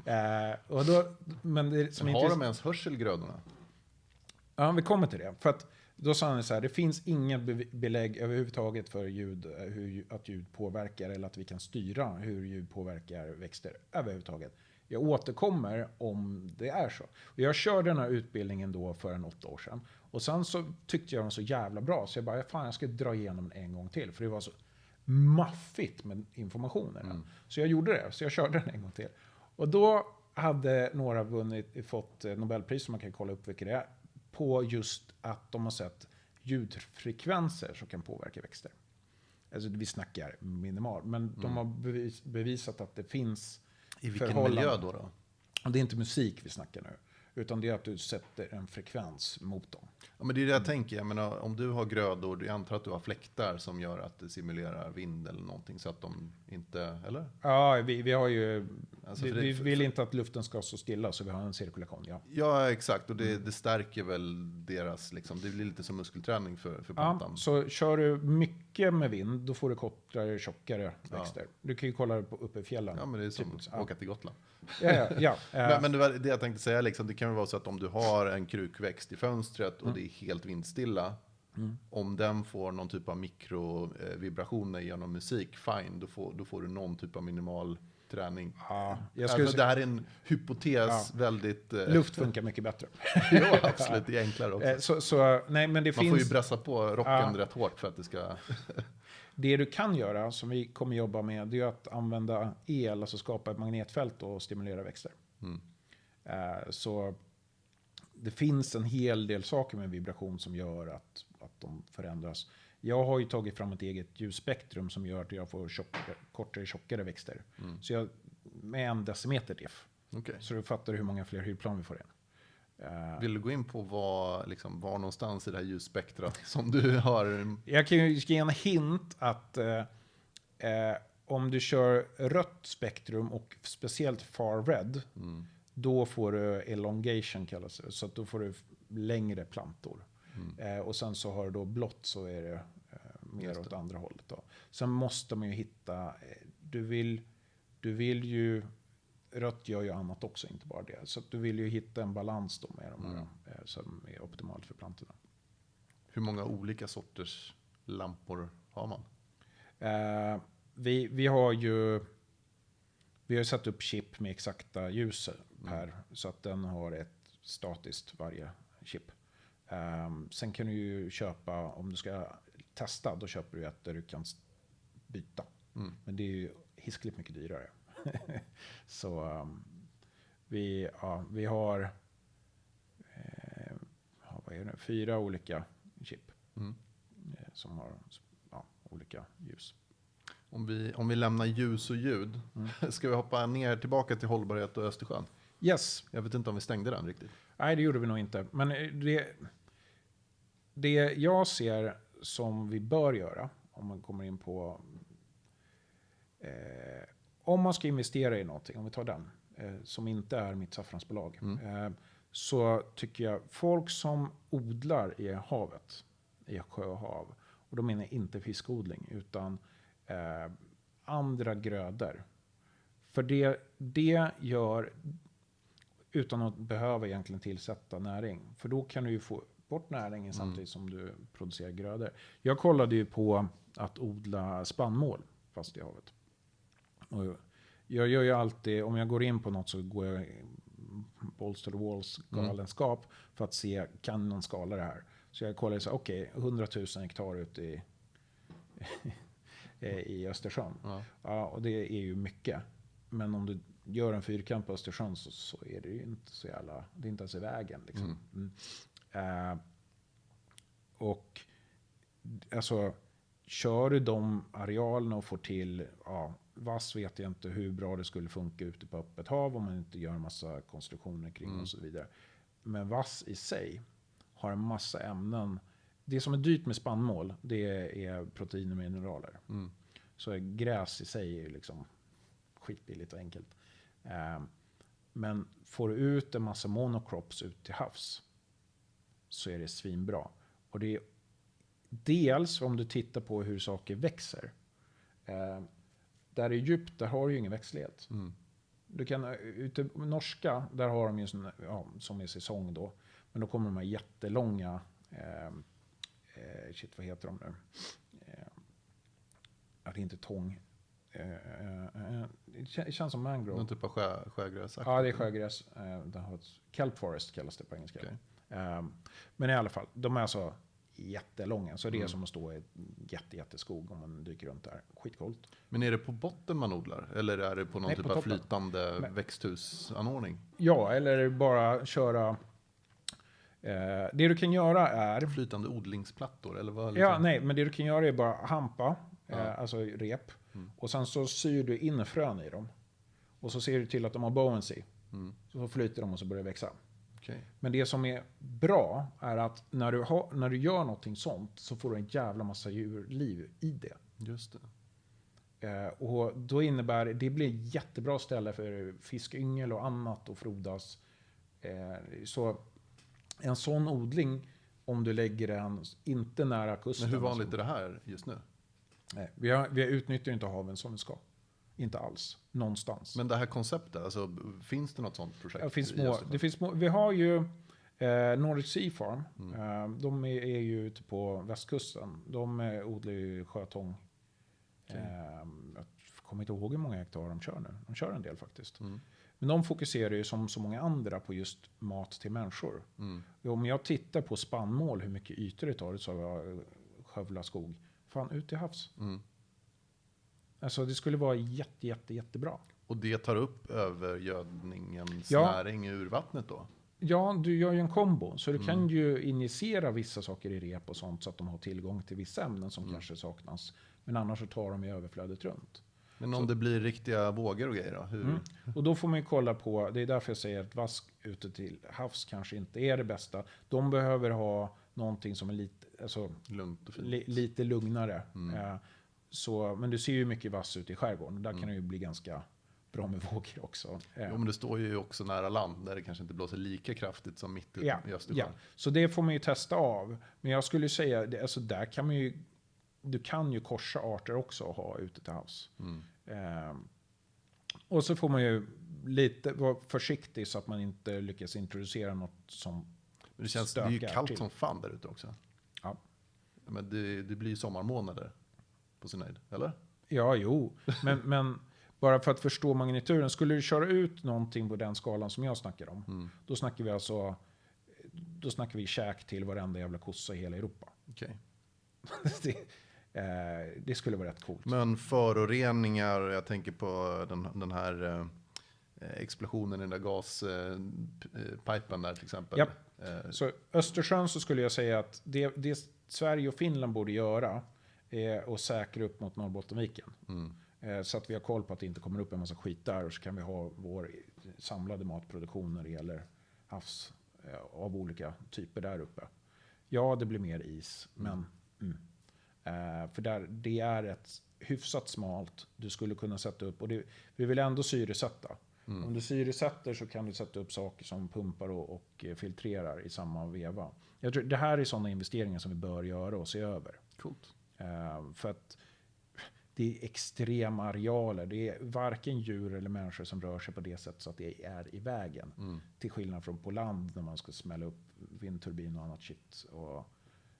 [SPEAKER 2] här. Och då, men det som
[SPEAKER 1] Har de ens hörsel, grödorna?
[SPEAKER 2] Ja, vi kommer till det. För att då sa han så här, det finns inget belägg överhuvudtaget för att ljud påverkar eller att vi kan styra hur ljud påverkar växter överhuvudtaget. Jag återkommer om det är så. Och jag körde den här utbildningen då för 8 år sedan. Och sen så tyckte jag den så jävla bra så jag bara, jag ska dra igenom den en gång till. För det var så maffigt med informationen. Så jag gjorde det, så jag körde den en gång till. Och då hade några fått Nobelpris, som man kan kolla upp vilka det är, på just att de har sett ljudfrekvenser som kan påverka växter. Alltså vi snackar minimal, men de har bevisat att det finns
[SPEAKER 1] i vilken miljö då?
[SPEAKER 2] Och det är inte musik vi snackar nu, utan det är att du sätter en frekvens mot dem.
[SPEAKER 1] Ja, men det är det jag tänker. Jag menar, om du har grödor, jag antar att du har fläktar som gör att det simulerar vind eller någonting så att de inte, eller?
[SPEAKER 2] Ja, vi har ju,
[SPEAKER 1] Alltså,
[SPEAKER 2] vi vill inte att luften ska stå stilla så vi har en cirkulation, ja.
[SPEAKER 1] Ja, exakt. Och det stärker väl deras, liksom, det blir lite som muskelträning för plantan.
[SPEAKER 2] Ja, så kör du mycket med vind, då får du kortare, tjockare växter. Du kan ju kolla uppe i fjällen.
[SPEAKER 1] Ja, men det är som att åka till Gotland.
[SPEAKER 2] Ja.
[SPEAKER 1] Men det jag tänkte säga, liksom, det kan ju vara så att om du har en krukväxt i fönstret och det är helt vindstilla, om den får någon typ av mikrovibrationer genom musik, fine, då får du någon typ av minimal träning.
[SPEAKER 2] Ja,
[SPEAKER 1] alltså, det här är en hypotes, väldigt...
[SPEAKER 2] Luft funkar mycket bättre.
[SPEAKER 1] Ja, absolut, det är enklare också.
[SPEAKER 2] Nej, men det
[SPEAKER 1] Man
[SPEAKER 2] finns...
[SPEAKER 1] får ju brassa på rocken rätt hårt för att det ska...
[SPEAKER 2] Det du kan göra, som vi kommer jobba med, det är att använda el, alltså skapa ett magnetfält och stimulera växter. Så det finns en hel del saker med vibration som gör att de förändras. Jag har ju tagit fram ett eget ljusspektrum som gör att jag får tjockare växter. Så jag, med 1 decimeter diff.
[SPEAKER 1] Okay.
[SPEAKER 2] Så du fattar hur många fler hudplan vi får in.
[SPEAKER 1] Vill du gå in på var någonstans i det här ljusspektrat som du har?
[SPEAKER 2] Jag kan ju ge en hint att om du kör rött spektrum och speciellt far red, då får du elongation kallas det. Så att då får du längre plantor. Och sen så har du då blått, så är det mer åt andra hållet då. Sen måste man ju hitta, du vill ju, rött gör ju annat också, inte bara det. Så att du vill ju hitta en balans då med de här som är optimalt för plantorna.
[SPEAKER 1] Hur många olika sorters lampor har man?
[SPEAKER 2] Vi har satt upp chip med exakta ljus här, så att den har ett statiskt varje chip. Sen kan du ju köpa, om du ska testa, då köper du ett där du kan byta. Men det är ju hiskligt mycket dyrare. Så vi har vad är det? 4 olika chip som har olika ljus.
[SPEAKER 1] Om vi lämnar ljus och ljud, ska vi hoppa ner tillbaka till hållbarhet och Östersjön?
[SPEAKER 2] Yes.
[SPEAKER 1] Jag vet inte om vi stängde den riktigt.
[SPEAKER 2] Nej, det gjorde vi nog inte. Men det jag ser som vi bör göra, om man kommer in på om man ska investera i någonting, om vi tar den, som inte är mitt saffransbolag, så tycker jag folk som odlar i havet, i sjö och hav, och då menar jag inte fiskodling, utan andra grödor. För det gör, utan att behöva egentligen tillsätta näring. För då kan du ju få bort näringen samtidigt som du producerar grödor. Jag kollade ju på att odla spannmål fast i havet. Och jag gör ju alltid, om jag går in på något så går jag balls to the walls galenskap för att se, kan någon skala det här? Så jag kollar så, okej, 100 000 hektar ute i Östersjön. Ja, och det är ju mycket. Men om du gör en fyrkant på Östersjön så är det ju inte så jävla, det är inte ens i vägen liksom. Och alltså, kör du de arealerna och får till, vass vet jag inte hur bra det skulle funka ute på öppet hav om man inte gör en massa konstruktioner kring och så vidare. Men vass i sig har en massa ämnen det som är dyrt med spannmål, det är protein och mineraler. Så gräs i sig är ju liksom skitbilligt och enkelt. Men får du ut en massa monocrops ut till havs så är det svinbra. Och det är dels om du tittar på hur saker växer. Där det är djupt, där har du ju ingen växtlighet. Du kan, ute i norska, där har de ju sån, som är säsong då. Men då kommer de här jättelånga, vad heter de nu? Det är inte tång. Det känns som mangrove.
[SPEAKER 1] Någon typ av sjögräs?
[SPEAKER 2] Ja, det är sjögräs. Kelp forest kallas det på engelska.
[SPEAKER 1] Okay.
[SPEAKER 2] Men i alla fall, de är alltså jättelånga. Så det är som att stå i jätteskog om man dyker runt där. Skitcoolt.
[SPEAKER 1] Men är det på botten man odlar? Eller är det på någon typ av flytande växthusanordning?
[SPEAKER 2] Ja, eller bara köra... det du kan göra är...
[SPEAKER 1] Flytande odlingsplattor? Eller vad, liksom?
[SPEAKER 2] Ja, nej, men det du kan göra är bara hampa, alltså rep. Och sen så syr du in frön i dem. Och så ser du till att de har buoyancy. Så flyter de och så börjar det växa.
[SPEAKER 1] Okay.
[SPEAKER 2] Men det som är bra är att när du gör någonting sånt så får du en jävla massa djurliv i det.
[SPEAKER 1] Just
[SPEAKER 2] det. Och då innebär det blir ett jättebra ställe för fiskyngel och annat att frodas. Så en sån odling, om du lägger den inte nära kusten.
[SPEAKER 1] Men hur vanligt är det här just nu?
[SPEAKER 2] Nej, vi utnyttjar inte haven som vi ska. Inte alls. Någonstans.
[SPEAKER 1] Men det här konceptet, alltså, finns det något sånt projekt?
[SPEAKER 2] Det finns små. Vi har ju Nordic Sea Farm. De är ju ute på västkusten. De odlar ju sjötång. Okay. Jag kommer inte ihåg hur många hektar de kör nu. De kör en del faktiskt. Men de fokuserar ju som så många andra på just mat till människor. Om jag tittar på spannmål, hur mycket ytor det tar, så har jag skövla skog. Fan, ut till havs. Alltså det skulle vara jättebra.
[SPEAKER 1] Och det tar upp övergödningens näring ur vattnet då?
[SPEAKER 2] Ja, du gör ju en kombo. Så du kan ju injicera vissa saker i rep och sånt så att de har tillgång till vissa ämnen som kanske saknas. Men annars så tar de i överflödet runt.
[SPEAKER 1] Men om det blir riktiga vågor och grejer då? Hur?
[SPEAKER 2] Och då får man ju kolla på, det är därför jag säger att vask ute till havs kanske inte är det bästa. De behöver ha någonting som är lite, alltså,
[SPEAKER 1] lugnt och fint.
[SPEAKER 2] Lite lugnare. Men du ser ju mycket vass ute i skärgården. Där kan det ju bli ganska bra med vågor också.
[SPEAKER 1] Jo, men det står ju också nära land där det kanske inte blåser lika kraftigt som mitt ute i Östersjön.
[SPEAKER 2] Ja, så det får man ju testa av. Men jag skulle säga, alltså där kan man ju, du kan ju korsa arter också och ha ute till havs. Och så får man ju lite vara försiktig så att man inte lyckas introducera något som
[SPEAKER 1] men det är ju kallt till. Som fan där ute också.
[SPEAKER 2] Ja.
[SPEAKER 1] Men det blir ju sommarmånader på sin höjd, eller?
[SPEAKER 2] Ja, jo. Men bara för att förstå magnituden. Skulle du köra ut någonting på den skalan som jag snackar om. Då snackar vi alltså, då snackar vi käk till varenda jävla kossa i hela Europa.
[SPEAKER 1] Okej.
[SPEAKER 2] Det skulle vara rätt coolt.
[SPEAKER 1] Men föroreningar, jag tänker på den här explosionen i den där gaspipen där till exempel.
[SPEAKER 2] Ja. Så Östersjön så skulle jag säga att det Sverige och Finland borde göra är att säkra upp mot Norrbottenviken. Så att vi har koll på att det inte kommer upp en massa skit där och så kan vi ha vår samlade matproduktion när det gäller havs av olika typer där uppe. Ja, det blir mer is, men för det är ett hyfsat smalt. Du skulle kunna sätta upp, och vi vill ändå syresätta. Om du syresätter så kan du sätta upp saker som pumpar och filtrerar i samma veva. Jag tror det här är sådana investeringar som vi bör göra och se över.
[SPEAKER 1] Coolt.
[SPEAKER 2] För att det är extrema arealer. Det är varken djur eller människor som rör sig på det sättet så att det är i vägen. Till skillnad från på land när man ska smälla upp vindturbin och annat shit och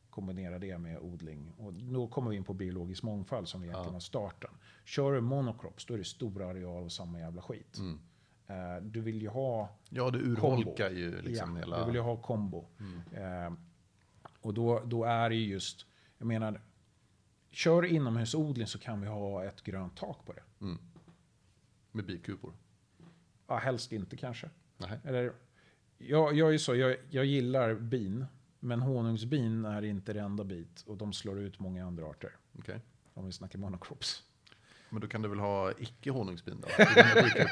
[SPEAKER 2] kombinera det med odling. Och då kommer vi in på biologisk mångfald som egentligen har starten. Kör du monocrops, då är det stora areal och samma jävla skit. Du vill ju ha
[SPEAKER 1] ja, det urholkar ju liksom hela...
[SPEAKER 2] du vill ju ha kombo. Och då är det just, jag menar, kör inomhusodling så kan vi ha ett grönt tak på det.
[SPEAKER 1] Med bikupor?
[SPEAKER 2] Ja, helst inte kanske.
[SPEAKER 1] Nej.
[SPEAKER 2] Eller, jag är så, jag gillar bin. Men honungsbin är inte det enda bit. Och de slår ut många andra arter.
[SPEAKER 1] Okay.
[SPEAKER 2] Om vi snackar monocrops.
[SPEAKER 1] Men då kan du väl ha icke-honungsbin då?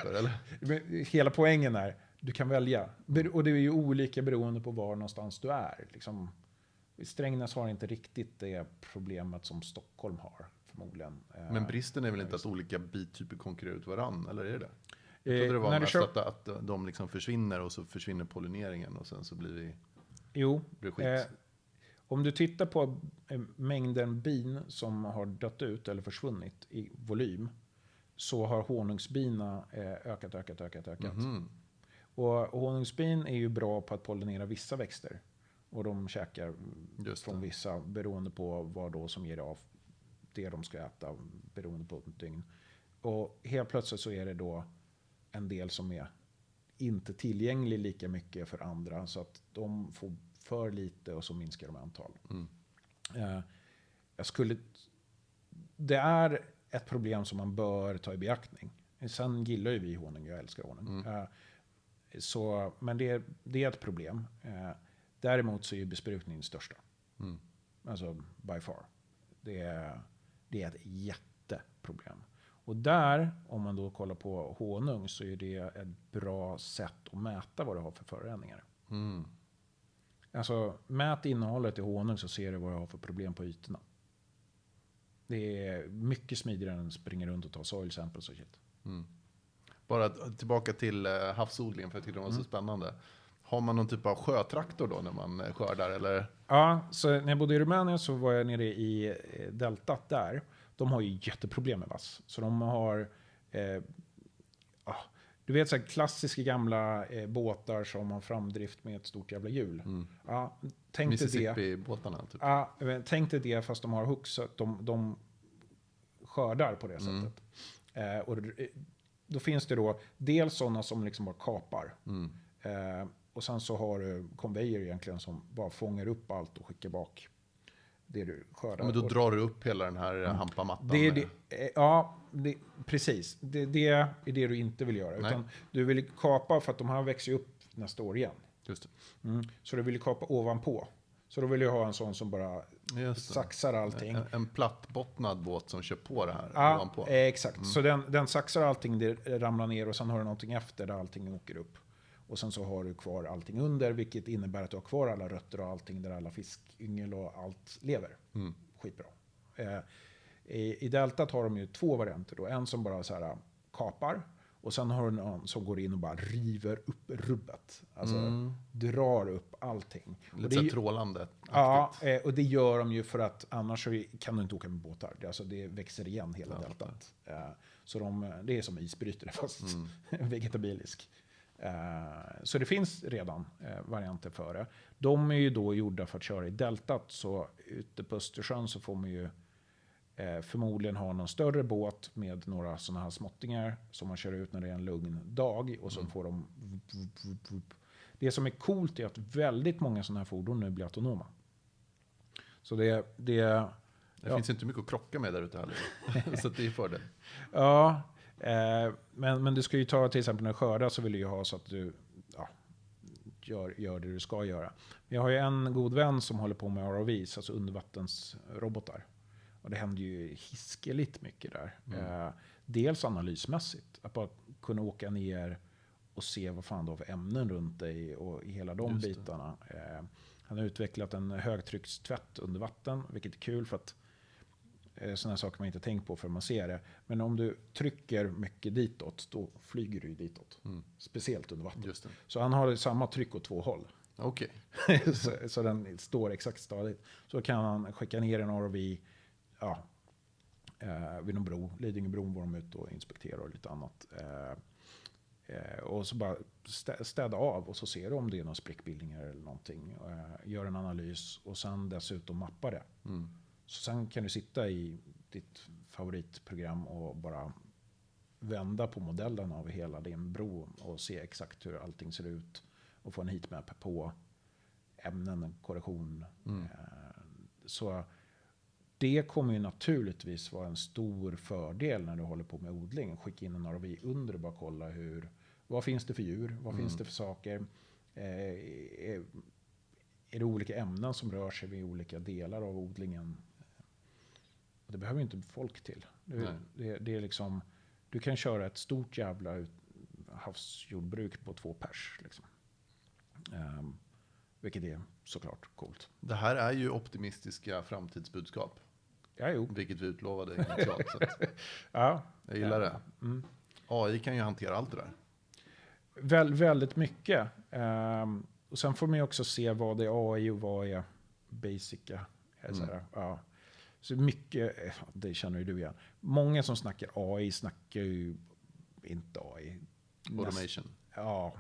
[SPEAKER 2] eller? Hela poängen är, du kan välja. Och det är ju olika beroende på var någonstans du är. Liksom, Strängnäs har inte riktigt det problemet som Stockholm har förmodligen.
[SPEAKER 1] Men bristen är väl inte att olika bityper konkurrerar ut varann, eller är det? Jag trodde det var
[SPEAKER 2] när
[SPEAKER 1] mest
[SPEAKER 2] du
[SPEAKER 1] att de liksom försvinner och så försvinner pollineringen och sen så blir det skit.
[SPEAKER 2] Om du tittar på mängden bin som har dött ut eller försvunnit i volym, så har honungsbina ökat.
[SPEAKER 1] Mhm.
[SPEAKER 2] Och honungsbin är ju bra på att pollinera vissa växter. Och de käkar från vissa beroende på vad då som ger av det de ska äta beroende på dygn. Och helt plötsligt så är det då en del som är inte tillgänglig lika mycket för andra, så att de får för lite och så minskar de antal. Det är ett problem som man bör ta i beaktning. Sen gillar ju vi honung, jag älskar honung. Men det är ett problem. Däremot så är besprutningen största. Alltså by far. Det är ett jätteproblem. Och där, om man då kollar på honung, så är det ett bra sätt att mäta vad det har för föroreningar. Alltså mät innehållet i honung så ser du vad det har för problem på ytorna. Det är mycket smidigare än att springa runt och ta soil samples och shit.
[SPEAKER 1] Bara tillbaka till havsodlingen, för jag tyckte det var så spännande. Har man någon typ av sjötraktor då när man skördar, eller?
[SPEAKER 2] Ja, så när jag bodde i Rumänien så var jag nere i deltat där. De har ju jätteproblem med vass. Så de har du vet så här klassiska gamla båtar som har framdrift med ett stort jävla hjul. Ja, tänk dig det.
[SPEAKER 1] Mississippi-båtarna typ.
[SPEAKER 2] Ja, tänk dig det fast de har hooks så att de skördar på det sättet. Och då finns det då dels sådana som liksom bara kapar. Och sen så har du conveyor egentligen som bara fångar upp allt och skickar bak det du skördar.
[SPEAKER 1] Men då drar du upp hela den här hampamattan.
[SPEAKER 2] Precis. Det är det du inte vill göra. Utan du vill kapa för att de här växer upp nästa år igen.
[SPEAKER 1] Just det.
[SPEAKER 2] Så du vill kapa ovanpå. Så då vill du ha en sån som bara saxar allting.
[SPEAKER 1] En plattbottnad båt som kör på det här ovanpå.
[SPEAKER 2] Exakt. Så den saxar allting, det ramlar ner och sen har du någonting efter där allting åker upp. Och sen så har du kvar allting under, vilket innebär att du har kvar alla rötter och allting där alla fiskyngel och allt lever. Skitbra. I deltat har de ju två varianter då. En som bara så här kapar. Och sen har du någon som går in och bara river upp rubbet. Alltså drar upp allting.
[SPEAKER 1] Lite så trålande.
[SPEAKER 2] Ja, och det gör de ju för att annars kan du inte åka med båtar. Det växer igen hela deltat. Så det är som isbrytare fast vegetabilisk. Så det finns redan varianter för det. De är ju då gjorda för att köra i deltat. Så ute på Östersjön så får man ju förmodligen ha någon större båt med några sådana här småttingar som man kör ut när det är en lugn dag. Och så får de... Det som är coolt är att väldigt många sådana här fordon nu blir autonoma. Så det
[SPEAKER 1] finns inte mycket att krocka med där ute heller. Så det är fördel.
[SPEAKER 2] Ja, men du ska ju ta till exempel när du skördar så vill du ju ha så att du gör det du ska göra. Jag har ju en god vän som håller på med ROVs, alltså undervattensrobotar. Och det händer ju hiskeligt mycket där. Dels analysmässigt, att bara kunna åka ner och se vad fan du har för ämnen runt dig och i hela de bitarna. Han har utvecklat en högtryckstvätt under vatten, vilket är kul för att sådana saker man inte tänkt på för man ser det. Men om du trycker mycket ditåt, då flyger du ditåt. Speciellt under vatten.
[SPEAKER 1] Just det.
[SPEAKER 2] Så han har samma tryck åt två håll.
[SPEAKER 1] Okej.
[SPEAKER 2] så den står exakt stadigt. Så kan han skicka ner en ROV vid någon bro. Lidingöbron var de ute och inspekterar och lite annat. Och så bara städa av och så ser du om det är några sprickbildningar eller någonting. Gör en analys och sen dessutom mappa det. Så sen kan du sitta i ditt favoritprogram och bara vända på modellen av hela din bro och se exakt hur allting ser ut och få en heatmap på ämnen, korrektion. Så det kommer ju naturligtvis vara en stor fördel när du håller på med odling. Skicka in en ROV under och bara kolla vad finns det för djur, vad finns det för saker. Är det olika ämnen som rör sig vid olika delar av odlingen? Det behöver inte folk till. Det är liksom, du kan köra ett stort jävla havsjordbruk på 2 pers. Liksom. Vilket är såklart coolt.
[SPEAKER 1] Det här är ju optimistiska framtidsbudskap.
[SPEAKER 2] Ja, jo.
[SPEAKER 1] Vilket vi utlovade initialt. Så att
[SPEAKER 2] Ja.
[SPEAKER 1] jag gillar det. AI kan ju hantera allt det där.
[SPEAKER 2] Väldigt mycket. Och sen får man ju också se vad det är AI och vad är basica. Ja. Så mycket, det känner ju du igen. Många som snackar AI snackar ju inte AI.
[SPEAKER 1] Automation.
[SPEAKER 2] Ja.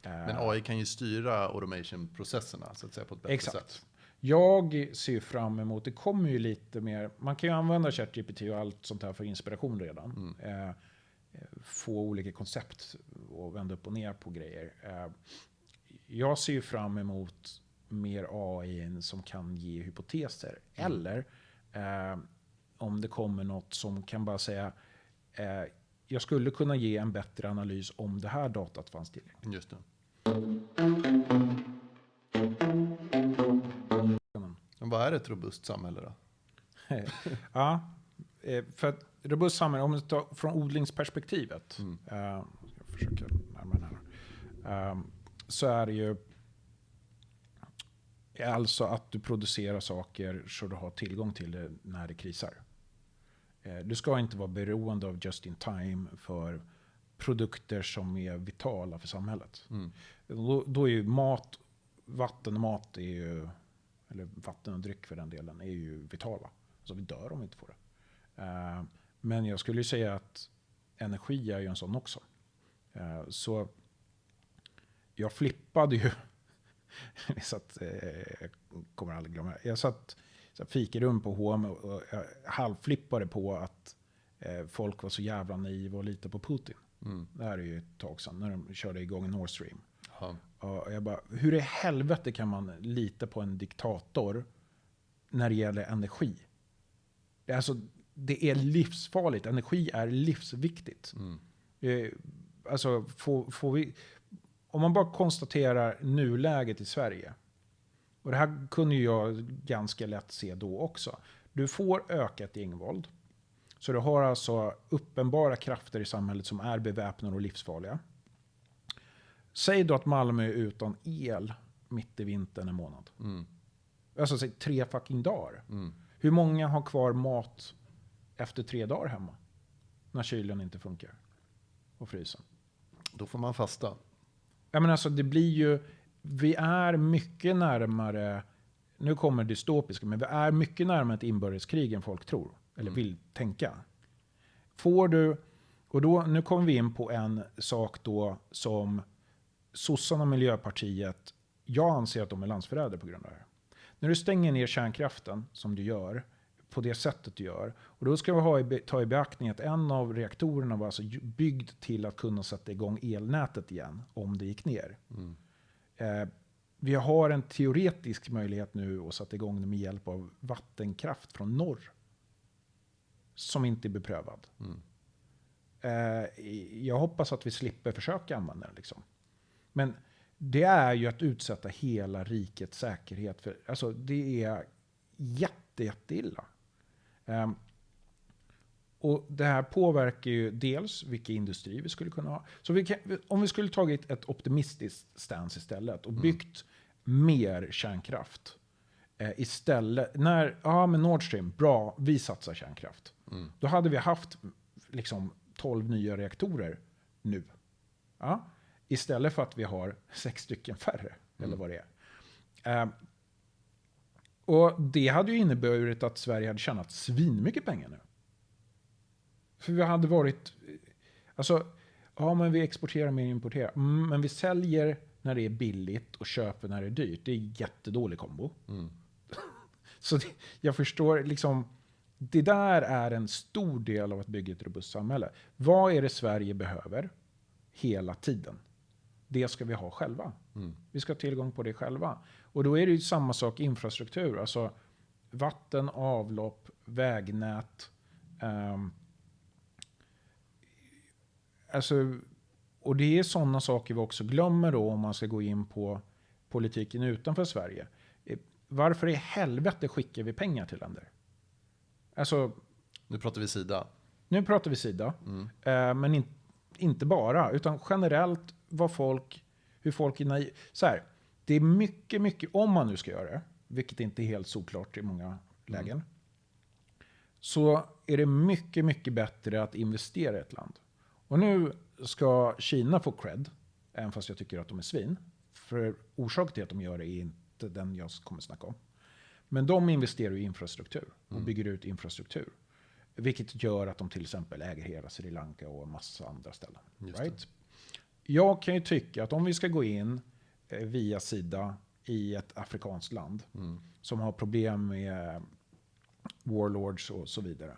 [SPEAKER 1] Men AI kan ju styra automation-processerna så att säga på ett bättre sätt.
[SPEAKER 2] Jag ser fram emot, det kommer ju lite mer, man kan ju använda ChatGPT och allt sånt här för inspiration redan. Få olika koncept och vända upp och ner på grejer. Jag ser ju fram emot mer AI som kan ge hypoteser. Eller om det kommer något som kan bara säga jag skulle kunna ge en bättre analys om det här datat fanns tillgängligt.
[SPEAKER 1] Just det. Vad är ett robust samhälle då?
[SPEAKER 2] Ja, för att robust samhälle, om vi tar från odlingsperspektivet, jag försöker närma den här, så är det ju alltså att du producerar saker så du har tillgång till det när det krisar. Du ska inte vara beroende av just in time för produkter som är vitala för samhället. Då är ju vatten och mat är ju, eller vatten och dryck för den delen, är ju vitala. Så vi dör om vi inte får det. Men jag skulle ju säga att energi är ju en sån också. Så jag flippade ju. Jag kommer aldrig glömma det. Jag satt fikarum på H&M och jag halvflippade på att folk var så jävla naiva och lite på Putin. Det här är ju ett tag sedan när de körde igång Nord Stream. Och jag bara, hur i helvete kan man lita på en diktator när det gäller energi? Alltså, det är livsfarligt. Energi är livsviktigt. Alltså, får vi, om man bara konstaterar nuläget i Sverige, och det här kunde jag ganska lätt se då också. Du får ökat gängvåld. Så du har alltså uppenbara krafter i samhället som är beväpnade och livsfarliga. Säg då att Malmö är utan el mitt i vintern en månad. Alltså säg 3 fucking dagar. Hur många har kvar mat efter 3 dagar hemma? När kylen inte funkar. Och frysen.
[SPEAKER 1] Då får man fasta.
[SPEAKER 2] Ja, men alltså det blir ju, vi är mycket närmare, nu kommer dystopiska, men vi är mycket närmare ett inbördeskrig än folk tror. Eller vill tänka. Får du, och då, nu kommer vi in på en sak då som sossarna och Miljöpartiet, jag anser att de är landsförrädare på grund av det här. När du stänger ner kärnkraften som du gör, på det sättet du gör, och då ska vi ta i beaktning att en av reaktorerna var alltså byggd till att kunna sätta igång elnätet igen om det gick ner. Vi har en teoretisk möjlighet nu att sätta igång det med hjälp av vattenkraft från norr. Som inte är beprövad. Jag hoppas att vi slipper försöka använda den. Liksom. Men det är ju att utsätta hela rikets säkerhet för. Alltså det är jätteilla. Och det här påverkar ju dels vilka industri vi skulle kunna ha. Så om vi skulle tagit ett optimistiskt stance istället och byggt mer kärnkraft. Istället, men Nord Stream, bra, vi satsar kärnkraft. Då hade vi haft liksom 12 nya reaktorer nu. Ja, istället för att vi har 6 stycken färre, eller vad det är. Och det hade ju inneburit att Sverige hade tjänat svinmycket pengar nu. För vi hade varit, alltså, ja men vi exporterar mer än importerar. Men vi säljer när det är billigt och köper när det är dyrt. Det är en jättedålig kombo. Så jag förstår liksom, det där är en stor del av att bygga ett robust samhälle. Vad är det Sverige behöver hela tiden? Det ska vi ha själva. Vi ska ha tillgång på det själva. Och då är det ju samma sak infrastruktur. Alltså vatten, avlopp, vägnät. Alltså, och det är sådana saker vi också glömmer då om man ska gå in på politiken utanför Sverige. Varför i helvete skickar vi pengar till länder? Alltså,
[SPEAKER 1] nu pratar vi Sida.
[SPEAKER 2] Men inte bara, utan generellt hur folk är naiva. Så här, det är mycket, om man nu ska göra det, vilket inte är helt såklart i många lägen, så är det mycket bättre att investera i ett land. Och nu ska Kina få cred, även fast jag tycker att de är svin. För orsaken till att de gör det är inte den jag kommer snacka om. Men de investerar i infrastruktur och bygger ut infrastruktur. Vilket gör att de till exempel äger hela Sri Lanka och en massa andra ställen. Right? Jag kan ju tycka att om vi ska gå in via sida i ett afrikanskt land som har problem med warlords och så vidare.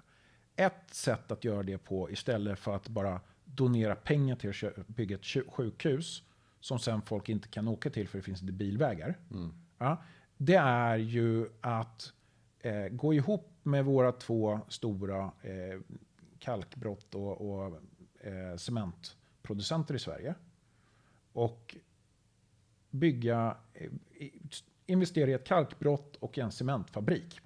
[SPEAKER 2] Ett sätt att göra det på istället för att bara donera pengar till att bygga ett sjukhus som sen folk inte kan åka till för det finns inte bilvägar. Ja, det är ju att gå ihop med våra 2 stora kalkbrott och cementproducenter i Sverige och investera i ett kalkbrott och en cementfabrik.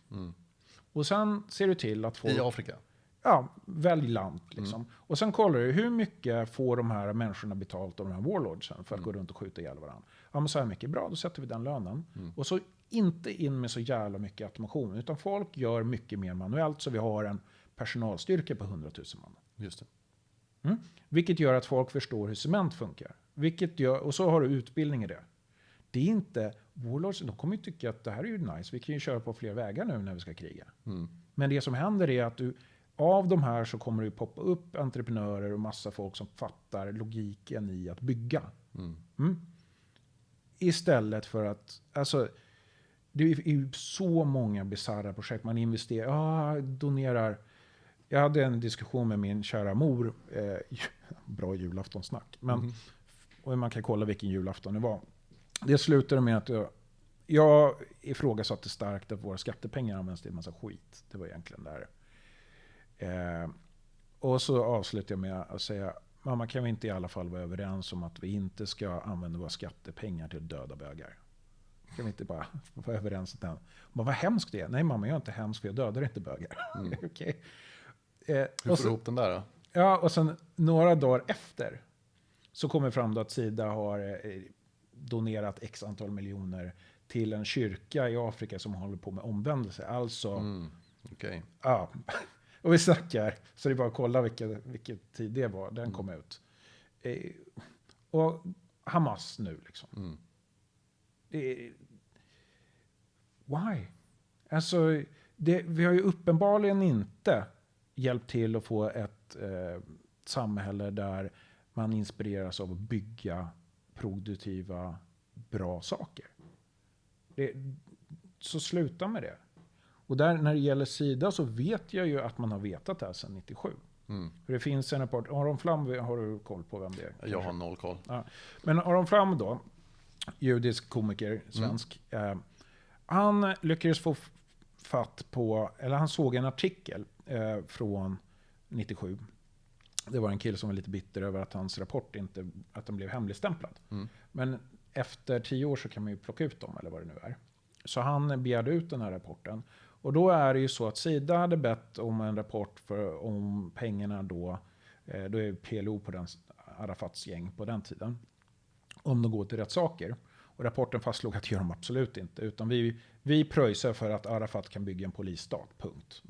[SPEAKER 2] Och sen ser du till att folk...
[SPEAKER 1] I Afrika?
[SPEAKER 2] Ja, välj land liksom. Och sen kollar du hur mycket får de här människorna betalt av de här warlordsen för att gå runt och skjuta ihjäl varandra. Ja, men så här mycket, bra, då sätter vi den lönen. Och så inte in med så jävla mycket automation, utan folk gör mycket mer manuellt, så vi har en personalstyrka på 100 000 man.
[SPEAKER 1] Just det.
[SPEAKER 2] Vilket gör att folk förstår hur cement funkar. Och så har du utbildning i det. Det är inte, warlords, de kommer ju tycka att det här är ju nice, vi kan ju köra på fler vägar nu när vi ska kriga. Men det som händer är att av de här så kommer det poppa upp entreprenörer och massa folk som fattar logiken i att bygga. Istället för att, alltså, det är ju så många bizarra projekt. Man investerar, donerar. Jag hade en diskussion med min kära mor, bra julaftonsnack, men och man kan kolla vilken julafton det var. Det slutade med att jag ifrågasatte starkt att våra skattepengar används till en massa skit. Det var egentligen där. Och så avslutade jag med att säga, mamma, kan vi inte i alla fall vara överens om att vi inte ska använda våra skattepengar till att döda bögar? Kan vi inte bara vara överens om det? Men vad hemskt det är. Nej mamma, jag är inte hemsk för jag dödar inte bögar. Okay.
[SPEAKER 1] Hur får du ihop den där då?
[SPEAKER 2] Ja, och sen några dagar efter så kommer fram då att Sida har donerat x antal miljoner till en kyrka i Afrika som håller på med omvändelse. Alltså,
[SPEAKER 1] Okay.
[SPEAKER 2] Ja, och vi snackar, så det är bara att kolla vilken tid det var, den kom ut. Och Hamas nu liksom. Why? Alltså, vi har ju uppenbarligen inte hjälpt till att få ett samhälle där man inspireras av att bygga produktiva, bra saker. Så sluta med det. Och där, när det gäller Sida så vet jag ju att man har vetat det här sedan 97. För det finns en rapport. Aron Flam, har du koll på vem det är?
[SPEAKER 1] Jag har noll koll.
[SPEAKER 2] Ja. Men Aron Flam då, judisk komiker, svensk. Han lyckades få fatt på, eller han såg en artikel från 97. Det var en kille som var lite bitter över att hans rapport att den blev hemligstämplad. Men efter 10 år så kan man ju plocka ut dem, eller vad det nu är. Så han begärde ut den här rapporten. Och då är det ju så att Sida hade bett om en rapport om pengarna då är PLO på den Arafats gäng på den tiden. Om de går till rätt saker. Och rapporten fastslog att det gör de absolut inte. Utan vi pröjsar för att Arafat kan bygga en polisstat, punkt.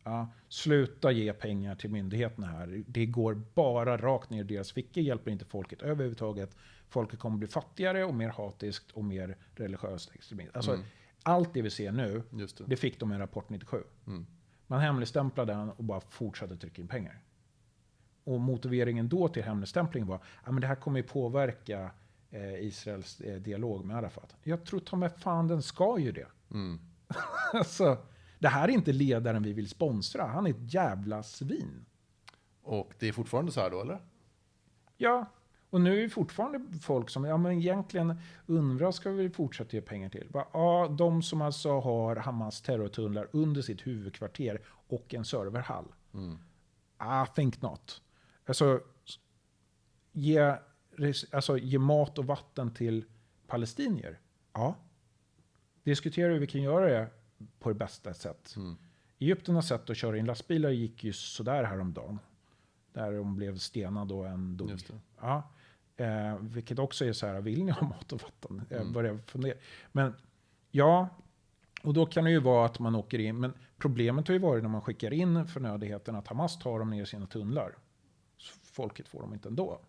[SPEAKER 2] Ja, sluta ge pengar till myndigheterna här. Det går bara rakt ner i deras fickor, hjälper inte folket överhuvudtaget. Folket kommer bli fattigare och mer hatiskt och mer religiöst extremistiskt. Alltså, allt det vi ser nu, det fick de i en rapport 97. Man hemligstämplade den och bara fortsatte trycka in pengar. Och motiveringen då till hemligstämplingen var att det här kommer ju påverka Israels dialog med Arafat. Jag tror ta med fan den ska ju det. Alltså, det här är inte ledaren vi vill sponsra. Han är ett jävla svin.
[SPEAKER 1] Och det är fortfarande så här då, eller?
[SPEAKER 2] Ja, och nu är det fortfarande folk som egentligen UNRWA ska vi fortsätta ge pengar till. Ja, de som alltså har Hamas terrortunnlar under sitt huvudkvarter och en serverhall. I think not. Alltså ge mat och vatten till palestinier. Ja. Diskuterar hur vi kan göra det på det bästa sätt. Egypten har sett att köra in lastbilar gick ju sådär häromdagen. Där de blev stenade och en dog.
[SPEAKER 1] Just det.
[SPEAKER 2] Ja. Vilket också är så här, vill ni ha mat och vatten? Jag börjar fundera. Men ja, och då kan det ju vara att man åker in. Men problemet har ju varit när man skickar in förnödenheten att Hamas tar dem ner i sina tunnlar. Så folket får dem inte ändå.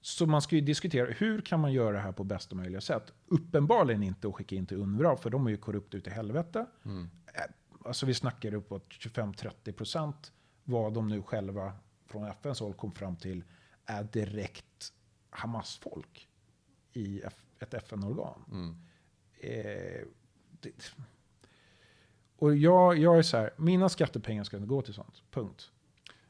[SPEAKER 2] Så man ska ju diskutera, hur kan man göra det här på bästa möjliga sätt? Uppenbarligen inte att skicka in till UNRWA, för de är ju korrupt ut i helvete. Alltså vi snackar uppåt 25-30% vad de nu själva från FNs håll kom fram till är direkt Hamas-folk i ett FN-organ. Och jag är så här, mina skattepengar ska inte gå till sånt. Punkt.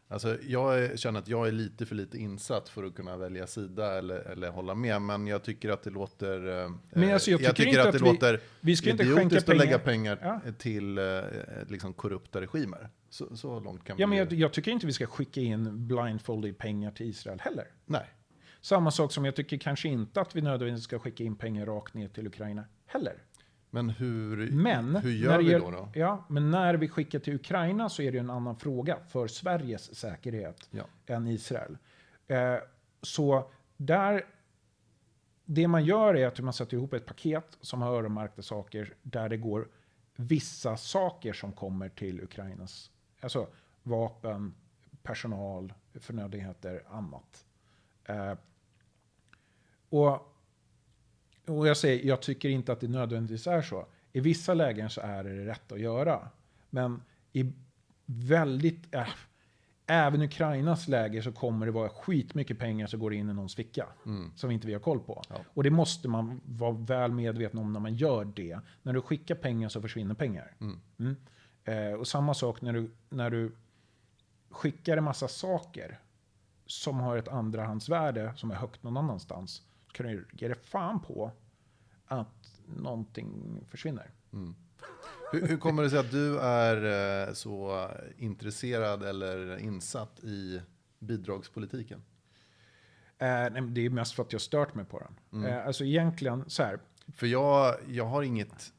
[SPEAKER 1] Alltså, jag känner att jag är lite för lite insatt för att kunna välja sida eller hålla med. Men jag tycker att det låter...
[SPEAKER 2] Men alltså, jag tycker inte att det låter vi ska inte skänka
[SPEAKER 1] att lägga pengar till liksom korrupta regimer. Så långt kan
[SPEAKER 2] men jag tycker inte vi ska skicka in blindfolded pengar till Israel heller.
[SPEAKER 1] Nej.
[SPEAKER 2] Samma sak som jag tycker kanske inte att vi nödvändigtvis ska skicka in pengar rakt ner till Ukraina heller.
[SPEAKER 1] Men hur gör vi då?
[SPEAKER 2] Ja, men när vi skickar till Ukraina så är det en annan fråga för Sveriges säkerhet än Israel. Så där, det man gör är att man sätter ihop ett paket som har öronmärkta saker där det går vissa saker som kommer till Ukrainas, alltså vapen, personal, förnödenheter, annat. Och jag tycker inte att det nödvändigtvis är så. I vissa lägen så är det rätt att göra. Men i även Ukrainas läge så kommer det vara skitmycket pengar som går in i någons ficka. Som inte vi har koll på. Ja. Och det måste man vara väl medveten om när man gör det. När du skickar pengar så försvinner pengar. Och samma sak när du skickar en massa saker som har ett andrahandsvärde som är högt någon annanstans. Kan du ge det fan på att någonting försvinner.
[SPEAKER 1] Hur kommer det sig att du är så intresserad eller insatt i bidragspolitiken?
[SPEAKER 2] Det är mest för att jag stört mig på den. Alltså egentligen så här.
[SPEAKER 1] För jag har inget...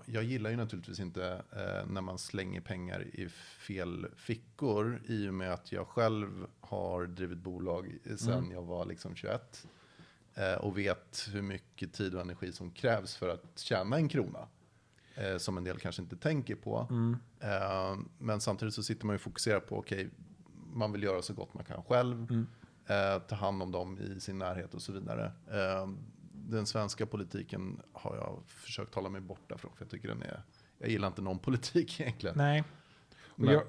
[SPEAKER 1] Jag gillar ju naturligtvis inte när man slänger pengar i fel fickor, i och med att jag själv har drivit bolag sedan jag var liksom 21 och vet hur mycket tid och energi som krävs för att tjäna en krona, som en del kanske inte tänker på. Men samtidigt så sitter man ju fokuserad på man vill göra så gott man kan själv, ta hand om dem i sin närhet och så vidare. Den svenska politiken har jag försökt hålla mig borta från, för jag tycker jag gillar inte någon politik egentligen.
[SPEAKER 2] Nej. Men,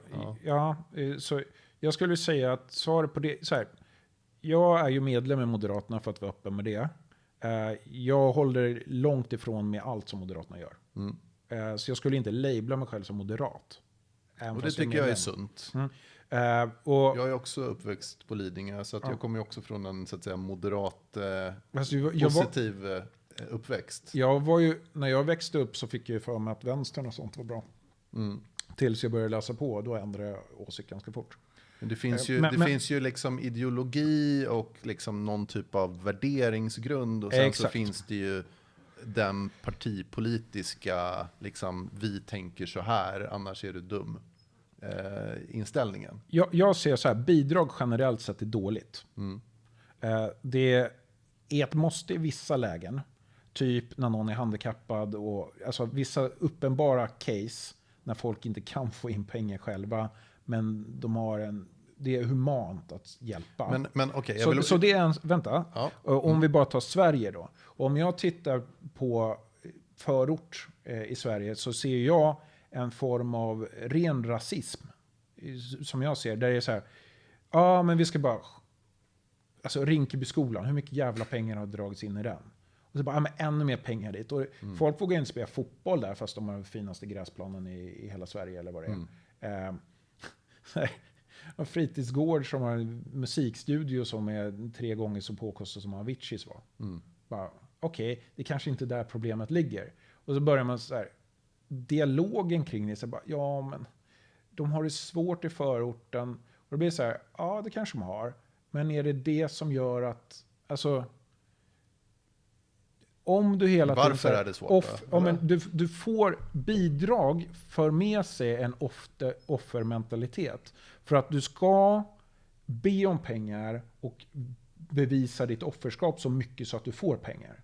[SPEAKER 2] så jag skulle säga att svaret på det, så här, jag är ju medlem i Moderaterna för att vara öppen med det. Jag håller långt ifrån med allt som Moderaterna gör. Så jag skulle inte labla mig själv som moderat.
[SPEAKER 1] Och det tycker jag är sunt. Jag är också uppväxt på Lidingö, så att jag kommer ju också från en så att säga moderat positiv uppväxt.
[SPEAKER 2] När jag växte upp så fick jag för mig att vänstern och sånt var bra. Tills jag började läsa på, då ändrade jag åsikt ganska fort.
[SPEAKER 1] Men det finns ju liksom ideologi och liksom någon typ av värderingsgrund, och sen så finns det ju den partipolitiska liksom, vi tänker så här, annars är du dum. Inställningen.
[SPEAKER 2] Jag ser så här, bidrag generellt sett är dåligt. Det är ett måste i vissa lägen, typ när någon är handikappad, och alltså vissa uppenbara case när folk inte kan få in pengar själva, men det är humant att hjälpa.
[SPEAKER 1] Men okay,
[SPEAKER 2] så det är vänta. Ja. Om vi bara tar Sverige då. Om jag tittar på förort i Sverige, så ser jag en form av ren rasism som jag ser. Där det är så här, men vi ska bara... Alltså Rinkebyskolan, hur mycket jävla pengar har dragits in i den? Och så bara, men ännu mer pengar dit. Och folk vågar inte spela fotboll där, fast de har den finaste gräsplanen i hela Sverige, eller vad det är. En fritidsgård som har en musikstudio som är 3 gånger så påkostad som Aviciis var. Okej, det kanske inte är där problemet ligger. Och så börjar man så här, dialogen kring det, så bara, men de har det svårt i förorten, och det blir så här, det kanske de har, men är det som gör att, alltså, om du hela tiden,
[SPEAKER 1] varför är det svårt?
[SPEAKER 2] Men du får bidrag för med sig en offermentalitet, för att du ska be om pengar och bevisa ditt offerskap så mycket så att du får pengar.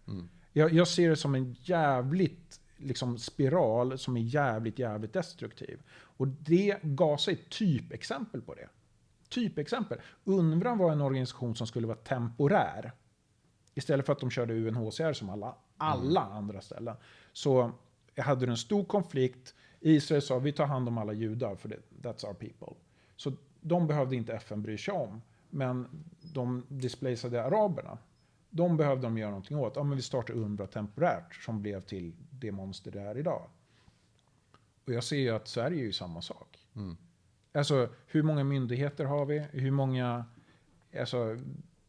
[SPEAKER 2] Jag ser det som en jävligt liksom, spiral som är jävligt destruktiv. Och det Gaza är ett typexempel på det. Typexempel. UNRWA var en organisation som skulle vara temporär. Istället för att de körde UNHCR som alla andra ställen. Så jag hade en stor konflikt. Israel sa vi tar hand om alla judar för that's our people. Så de behövde inte FN bry sig om. Men de displacerade araberna. De behövde de göra någonting åt. Ja, men vi startade UNRWA temporärt som blev till det monster det är idag. Och jag ser ju att Sverige är ju samma sak. Alltså hur många myndigheter har vi? Hur många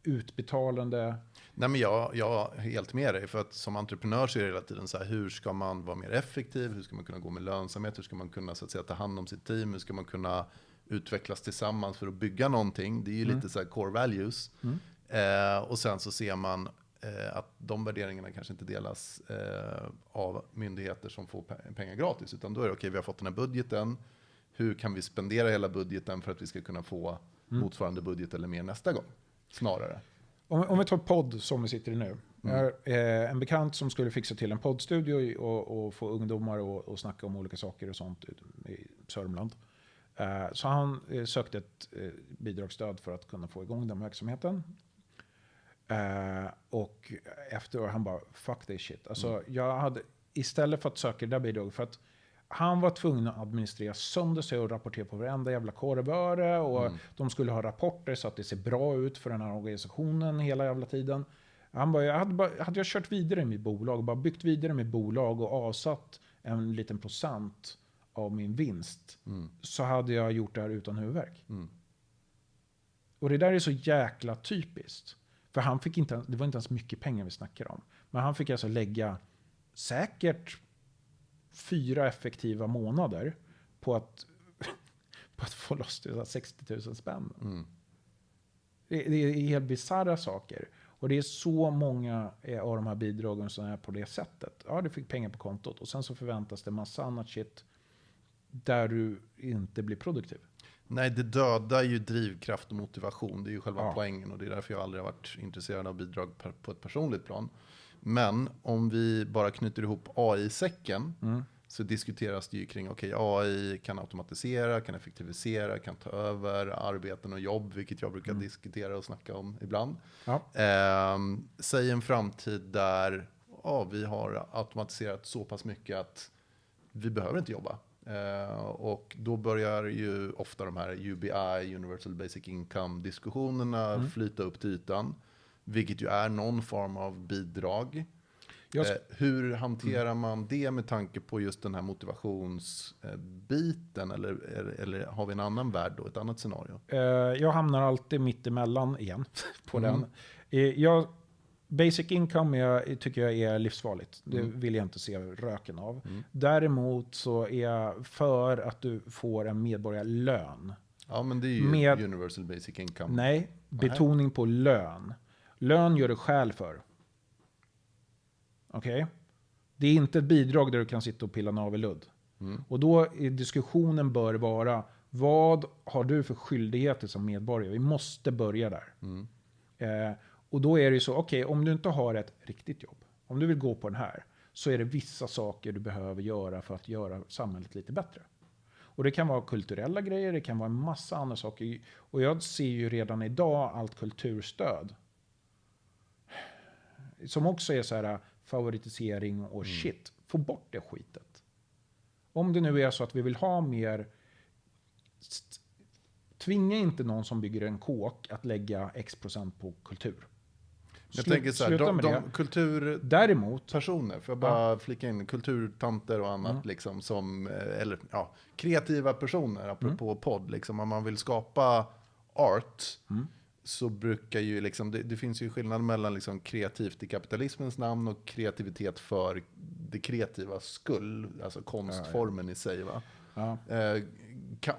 [SPEAKER 2] utbetalande?
[SPEAKER 1] Nej, men jag är helt med dig, för att som entreprenör så är det hela tiden så här, hur ska man vara mer effektiv, hur ska man kunna gå med lönsamhet, hur ska man kunna så att säga ta hand om sitt team, hur ska man kunna utvecklas tillsammans för att bygga någonting. Det är ju lite så här core values. Och sen så ser man att de värderingarna kanske inte delas av myndigheter som får pengar gratis, utan då är det okej, vi har fått den här budgeten, hur kan vi spendera hela budgeten för att vi ska kunna få motsvarande budget eller mer nästa gång, snarare.
[SPEAKER 2] Om vi tar podd som vi sitter i nu. Jag är en bekant som skulle fixa till en poddstudio och få ungdomar och snacka om olika saker och sånt i Sörmland. Så han sökte ett bidragsstöd för att kunna få igång den verksamheten. Och efter han bara, fuck this shit. Alltså, jag hade, istället för att söka det där bidraget, för att han var tvungen att administrera sönder sig och rapportera på varenda jävla korvöre. Och de skulle ha rapporter så att det ser bra ut för den här organisationen hela jävla tiden. Han bara, hade jag kört vidare i mitt bolag, bara byggt vidare med bolag och avsatt en liten procent av min vinst, så hade jag gjort det här utan huvudvärk. Och det där är så jäkla typiskt. För han fick inte, det var inte ens mycket pengar vi snackade om. Men han fick alltså lägga säkert 4 effektiva månader på att få loss det 60 000 spänn. Det är helt bizarra saker. Och det är så många av de här bidragen som är på det sättet. Ja, du fick pengar på kontot och sen så förväntas det massa annat shit där du inte blir produktiv.
[SPEAKER 1] Nej, det dödar ju drivkraft och motivation. Det är ju själva poängen, och det är därför jag aldrig har varit intresserad av bidrag på ett personligt plan. Men om vi bara knyter ihop AI-säcken så diskuteras det ju kring AI kan automatisera, kan effektivisera, kan ta över arbeten och jobb, vilket jag brukar diskutera och snacka om ibland. Säg en framtid där vi har automatiserat så pass mycket att vi behöver inte jobba. Och då börjar ju ofta de här UBI, Universal Basic Income-diskussionerna flyta upp till ytan, vilket ju är någon form av bidrag. Hur hanterar man det med tanke på just den här motivationsbiten, eller har vi en annan värld då, ett annat scenario?
[SPEAKER 2] Jag hamnar alltid mitt emellan igen på den. Basic income tycker jag är livsfarligt. Det vill jag inte se röken av. Däremot så är jag för att du får en medborgarlön.
[SPEAKER 1] Ja, men det är ju universal basic income.
[SPEAKER 2] Nej, betoning på lön. Lön gör du skäl för. Okej? Det är inte ett bidrag där du kan sitta och pilla navelludd. Och då är diskussionen bör vara, vad har du för skyldigheter som medborgare? Vi måste börja där. Och då är det ju så, om du inte har ett riktigt jobb, om du vill gå på den här, så är det vissa saker du behöver göra för att göra samhället lite bättre. Och det kan vara kulturella grejer, det kan vara en massa andra saker. Och jag ser ju redan idag allt kulturstöd som också är så här favoritisering och shit. Få bort det skitet. Om det nu är så att vi vill ha mer, tvinga inte någon som bygger en kåk att lägga x% på kultur.
[SPEAKER 1] Jag tänker så här, de kulturpersoner, för jag bara flika in kulturtanter och annat liksom, som, eller kreativa personer, apropå podd, liksom, om man vill skapa art, så brukar ju liksom, det finns ju skillnad mellan liksom kreativt i kapitalismens namn och kreativitet för det kreativa skull, alltså konstformen i sig, va?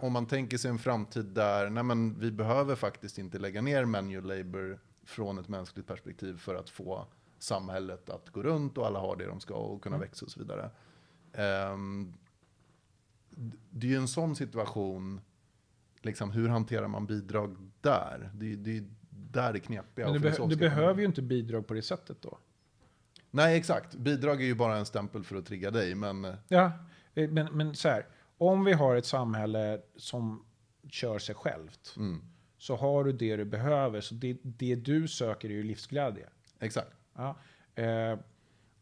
[SPEAKER 1] Om man tänker sig en framtid där vi behöver faktiskt inte lägga ner manual labor från ett mänskligt perspektiv för att få samhället att gå runt och alla har det de ska och kunna växa och så vidare. Det är ju en sån situation liksom, hur hanterar man bidrag där? Det är där det knepiga.
[SPEAKER 2] Men du behöver ju inte bidrag på det sättet då.
[SPEAKER 1] Nej, exakt. Bidrag är ju bara en stämpel för att trigga dig, men...
[SPEAKER 2] Ja, men så här. Om vi har ett samhälle som kör sig självt, så har du det du behöver. Så det du söker är ju livsglädje.
[SPEAKER 1] Exakt.
[SPEAKER 2] Ja.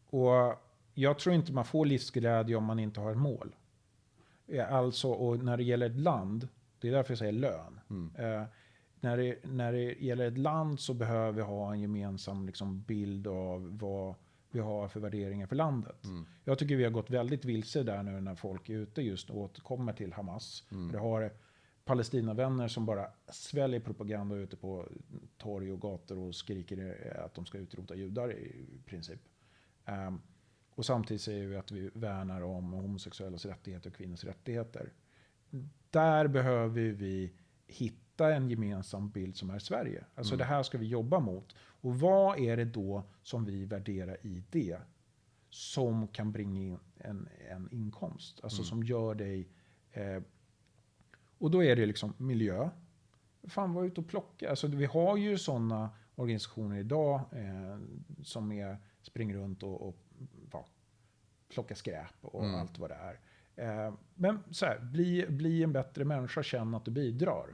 [SPEAKER 2] Och jag tror inte man får livsglädje om man inte har ett mål. Alltså, och när det gäller ett land, det är därför jag säger lön. När det gäller ett land så behöver vi ha en gemensam liksom, bild av vad vi har för värderingar för landet. Jag tycker vi har gått väldigt vilse där nu när folk är ute just och återkommer till Hamas. Det har Palestinavänner som bara sväljer propaganda ute på torg och gator och skriker att de ska utrota judar i princip. Och samtidigt säger vi att vi värnar om homosexuellas rättigheter och kvinnors rättigheter. Där behöver vi hitta en gemensam bild som är Sverige. Alltså det här ska vi jobba mot. Och vad är det då som vi värderar i det som kan bringa in en inkomst? Alltså som gör dig... och då är det liksom miljö. Fan, var ute och plocka. Alltså vi har ju sådana organisationer idag som springer runt och plocka skräp och allt vad det är. Men så här, bli en bättre människa, känna att du bidrar.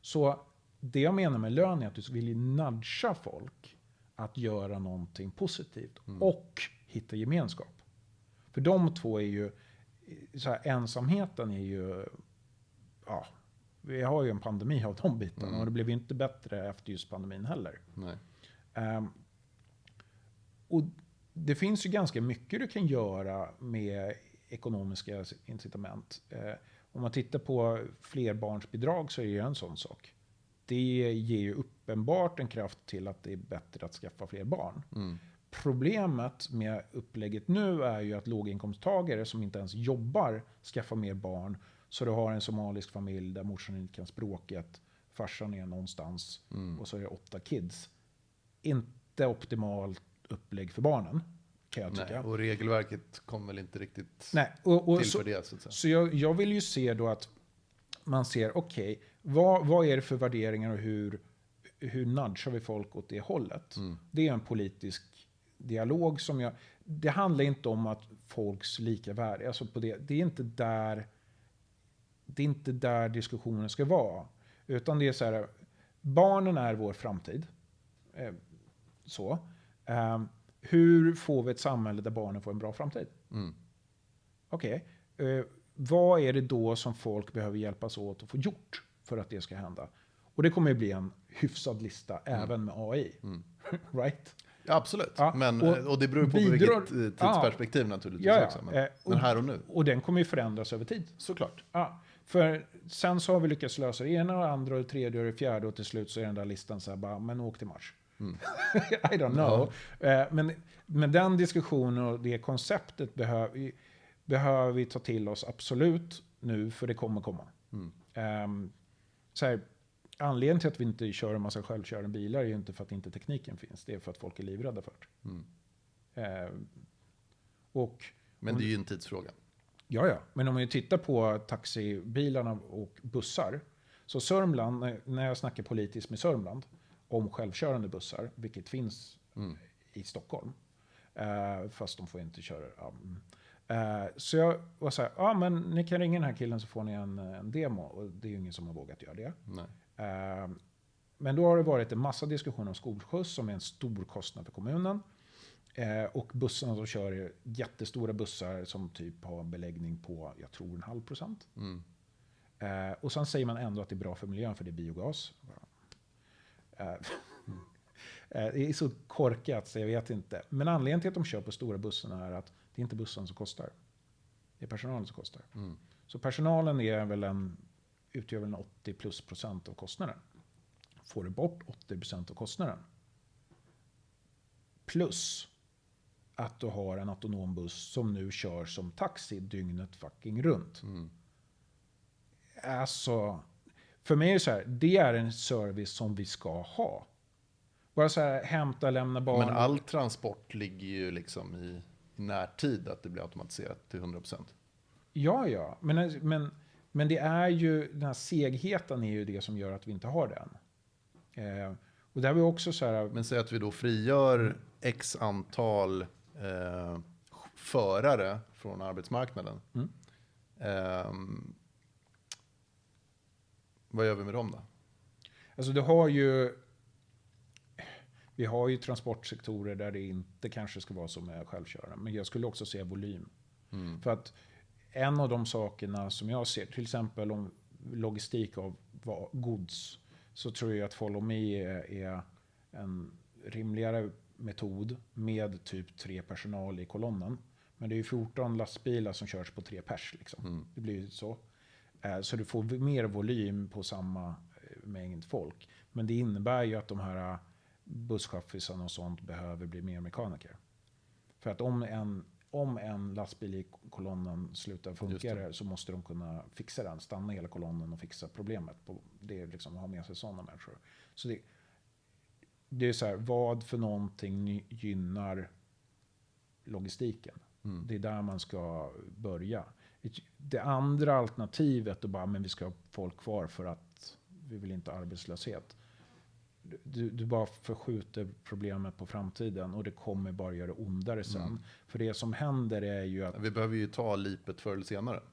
[SPEAKER 2] Så det jag menar med lön är att du vill nudga folk att göra någonting positivt och hitta gemenskap. För de två är ju, så här, ensamheten är ju, ja, vi har ju en pandemi av de bitarna och det blev inte bättre efter just pandemin heller.
[SPEAKER 1] Nej.
[SPEAKER 2] Och det finns ju ganska mycket du kan göra med ekonomiska incitament. Om man tittar på flerbarnsbidrag så är det ju en sån sak. Det ger ju uppenbart en kraft till att det är bättre att skaffa fler barn. Problemet med upplägget nu är ju att låginkomsttagare som inte ens jobbar skaffar mer barn. Så du har en somalisk familj där morsan inte kan språket, farsan är någonstans och så är det 8 kids. Inte optimalt upplägg för barnen, kan jag tycka.
[SPEAKER 1] Nej, och regelverket kommer väl inte riktigt till för det.
[SPEAKER 2] Så jag vill ju se då att man ser, okej, vad är det för värderingar och hur nudgar vi folk åt det hållet? Det är en politisk dialog som det handlar inte om att folks lika värde, alltså på det är inte där diskussionen ska vara. Utan det är så här, barnen är vår framtid. Hur får vi ett samhälle där barnen får en bra framtid? Okej. Vad är det då som folk behöver hjälpas åt att få gjort för att det ska hända? Och det kommer ju bli en hyfsad lista även med AI. Right?
[SPEAKER 1] Ja, absolut.
[SPEAKER 2] Ja,
[SPEAKER 1] men, och det beror på vilket tidsperspektiv naturligtvis också. Men här och nu.
[SPEAKER 2] Och den kommer ju förändras över tid.
[SPEAKER 1] Såklart.
[SPEAKER 2] Ja, för sen så har vi lyckats lösa det ena och det andra och det tredje och det fjärde och till slut så är den där listan så här bara, men åk till Mars. I don't know. Men den diskussionen och det konceptet behöver vi ta till oss absolut nu, för det kommer komma. Så här, anledningen till att vi inte kör en massa självkörande bilar är ju inte för att inte tekniken finns. Det är för att folk är livrädda för det.
[SPEAKER 1] Men det är ju en tidsfråga.
[SPEAKER 2] Ja. Men om man tittar på taxibilarna och bussar. Så Sörmland, när jag snackar politiskt med Sörmland om självkörande bussar, vilket finns i Stockholm. Fast de får inte köra. Så jag var så här, men ni kan ringa den här killen så får ni en demo. Och det är ju ingen som har vågat göra det.
[SPEAKER 1] Nej.
[SPEAKER 2] Men då har det varit en massa diskussioner om skolskjuts som är en stor kostnad för kommunen. Och bussarna som kör är jättestora bussar som typ har en beläggning på, jag tror 0,5%. Och sen säger man ändå att det är bra för miljön för det är biogas. Det är så korkat så jag vet inte. Men anledningen till att de kör på stora bussarna är att det är inte bussen som kostar. Det är personalen som kostar. Så personalen utgör väl 80+% av kostnaden. Får du bort 80% av kostnaden. Plus att du har en autonom buss som nu kör som taxi dygnet fucking runt. Alltså, för mig är det så här, det är en service som vi ska ha. Bara så här, hämta, lämna barn.
[SPEAKER 1] Men all transport ligger ju liksom i närtid att det blir automatiserat till 100%.
[SPEAKER 2] Ja. Men Men det är ju, den här segheten är ju det som gör att vi inte har den. Och där har vi också så här...
[SPEAKER 1] Men säg att vi då frigör x antal förare från arbetsmarknaden. Vad gör vi med dem då?
[SPEAKER 2] Alltså vi har ju transportsektorer där det inte kanske ska vara som med självkörande. Men jag skulle också se volym. För att en av de sakerna som jag ser, till exempel om logistik av gods, så tror jag att Follow Me är en rimligare metod med typ 3 personal i kolonnen. Men det är ju 14 lastbilar som körs på 3 pers. Liksom. Det blir ju så. Så du får mer volym på samma mängd folk. Men det innebär ju att de här busschaffisarna och sånt behöver bli mer mekaniker. För att om en lastbil i kolonnen slutar funka så måste de kunna fixa den, stanna hela kolonnen och fixa problemet. Det är liksom att ha med sig sådana människor. Så det är så här, vad för någonting gynnar logistiken? Det är där man ska börja. Det andra alternativet är bara, men vi ska ha folk kvar för att vi vill inte ha arbetslöshet. Du bara förskjuter problemet på framtiden och det kommer bara göra det ondare sen. För det som händer är ju att...
[SPEAKER 1] Vi behöver ju ta lipet förr eller senare.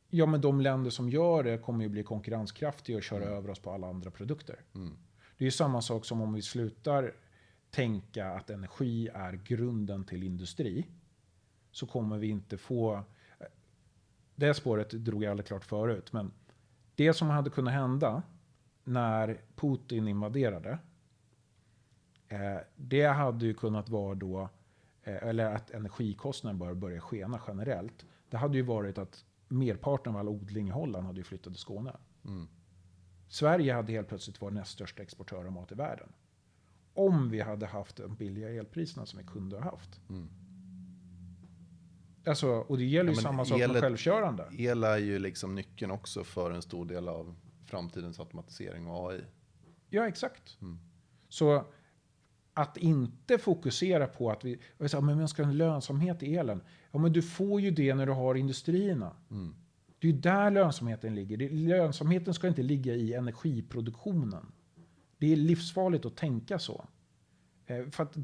[SPEAKER 2] Ja, men de länder som gör det kommer ju bli konkurrenskraftiga och köra över oss på alla andra produkter. Det är ju samma sak som om vi slutar tänka att energi är grunden till industri. Så kommer vi inte få... Det spåret drog jag aldrig klart förut. Men det som hade kunnat hända när Putin invaderade, det hade ju kunnat vara då, eller att energikostnaden bör börja skena generellt. Det hade ju varit att merparten av all odling i Holland hade ju flyttat till Skåne. Sverige hade helt plötsligt varit näst största exportör av mat i världen. Om vi hade haft de billiga elpriserna som vi kunde ha haft. Alltså, och det gäller ju samma sak med självkörande.
[SPEAKER 1] El är ju liksom nyckeln också för en stor del av framtidens automatisering och AI.
[SPEAKER 2] Ja, exakt. Så att inte fokusera på att men man ska ha en lönsamhet i elen. Ja, men du får ju det när du har industrierna. Det är ju där lönsamheten ligger. Lönsamheten ska inte ligga i energiproduktionen. Det är livsfarligt att tänka så. För att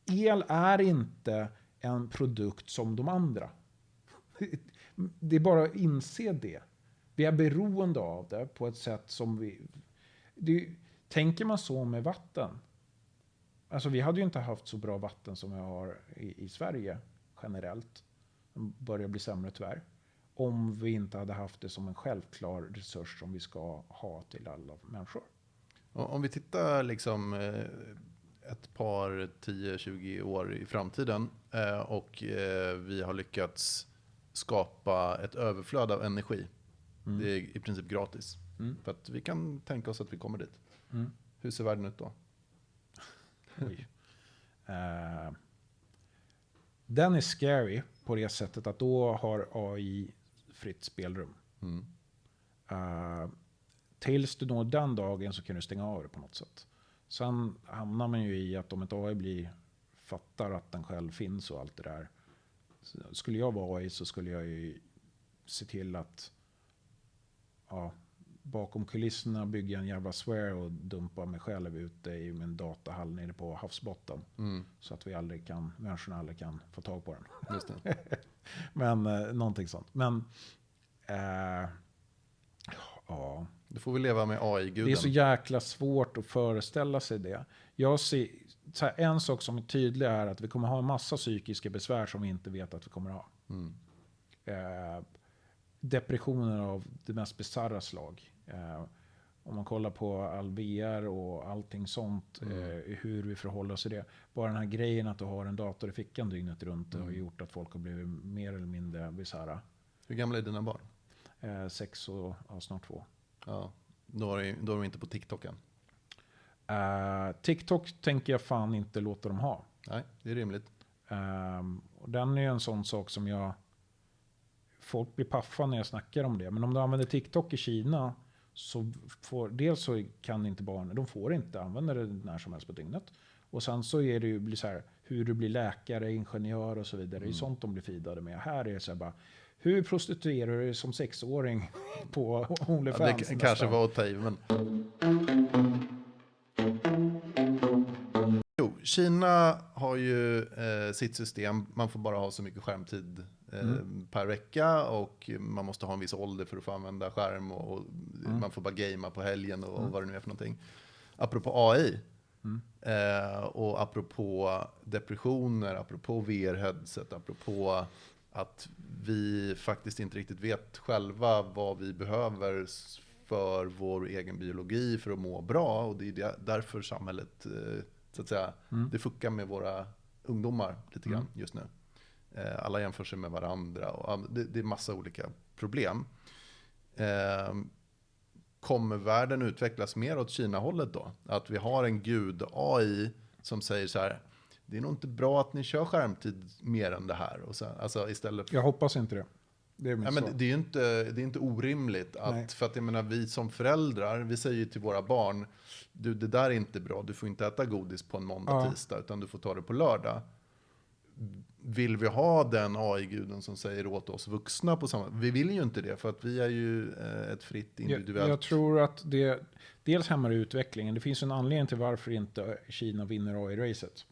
[SPEAKER 2] el är inte en produkt som de andra. Det är bara att inse det. Vi är beroende av det på ett sätt som tänker man så med vatten? Alltså vi hade ju inte haft så bra vatten som vi har i Sverige generellt. Det börjar bli sämre tyvärr. Om vi inte hade haft det som en självklar resurs som vi ska ha till alla människor.
[SPEAKER 1] Om vi tittar liksom ett par 10-20 år i framtiden och vi har lyckats skapa ett överflöd av energi. Det är i princip gratis. För att vi kan tänka oss att vi kommer dit. Hur ser världen ut då?
[SPEAKER 2] Oj. Den är scary på det sättet att då har AI fritt spelrum. Tills du når den dagen så kan du stänga av det på något sätt. Sen hamnar man ju i att om ett AI fattar att den själv finns och allt det där. Skulle jag vara AI så skulle jag ju se till att bakom kulisserna bygga en jävla swear och dumpa mig själv ute i min datahall nere på havsbotten. Så att människorna aldrig kan få tag på den.
[SPEAKER 1] Just det.
[SPEAKER 2] Men någonting sånt. Men ja.
[SPEAKER 1] Då får vi leva med AI-guden.
[SPEAKER 2] Det är så jäkla svårt att föreställa sig det. Jag ser, en sak som är tydlig är att vi kommer ha en massa psykiska besvär som vi inte vet att vi kommer ha. Depressioner av det mest bizarra slag. Om man kollar på all VR och allting sånt, hur vi förhåller oss till det. Bara den här grejen att du har en dator i fickan dygnet runt har gjort att folk har blivit mer eller mindre bizarra.
[SPEAKER 1] Hur gamla är dina barn?
[SPEAKER 2] 6 och snart 2.
[SPEAKER 1] Ja, då är de inte på TikTok än.
[SPEAKER 2] TikTok tänker jag fan inte låta dem ha.
[SPEAKER 1] Nej, det är rimligt.
[SPEAKER 2] Och den är en sån sak som folk blir paffa när jag snackar om det. Men om du använder TikTok i Kina så dels så kan inte barnen, de får inte använda det när som helst på dygnet. Och sen så är det ju så här, hur du blir läkare, ingenjör och så vidare. Det är sånt de blir feedade med. Här är det så här bara, Hur prostituerar du dig som 6-åring på OnlyFans?
[SPEAKER 1] Ja, det kanske var att ta i, men... Jo, Kina har ju sitt system. Man får bara ha så mycket skärmtid per vecka och man måste ha en viss ålder för att få använda skärm och man får bara gamea på helgen och vad det nu är för någonting. Apropå AI och apropå depressioner, apropå VR-headset, apropå att vi faktiskt inte riktigt vet själva vad vi behöver för vår egen biologi för att må bra, och det är därför samhället så att säga, det fuckar med våra ungdomar lite grann just nu. Alla jämför sig med varandra och det är massa olika problem. Kommer världen utvecklas mer åt Kina-hållet då? Att vi har en gud-AI som säger så här: det är nog inte bra att ni kör skärmtid mer än det här. Och sen, alltså istället för...
[SPEAKER 2] Jag hoppas inte det. Det är,
[SPEAKER 1] men det är ju inte orimligt. För att jag menar, vi som föräldrar, vi säger ju till våra barn: du, det där är inte bra, du får inte äta godis på en måndag, tisdag, utan du får ta det på lördag. Vill vi ha den AI-guden som säger åt oss vuxna på samma... Vi vill ju inte det, för att vi är ju ett fritt individuellt...
[SPEAKER 2] Jag tror att det dels hämmar utvecklingen. Det finns en anledning till varför inte Kina vinner AI-racet.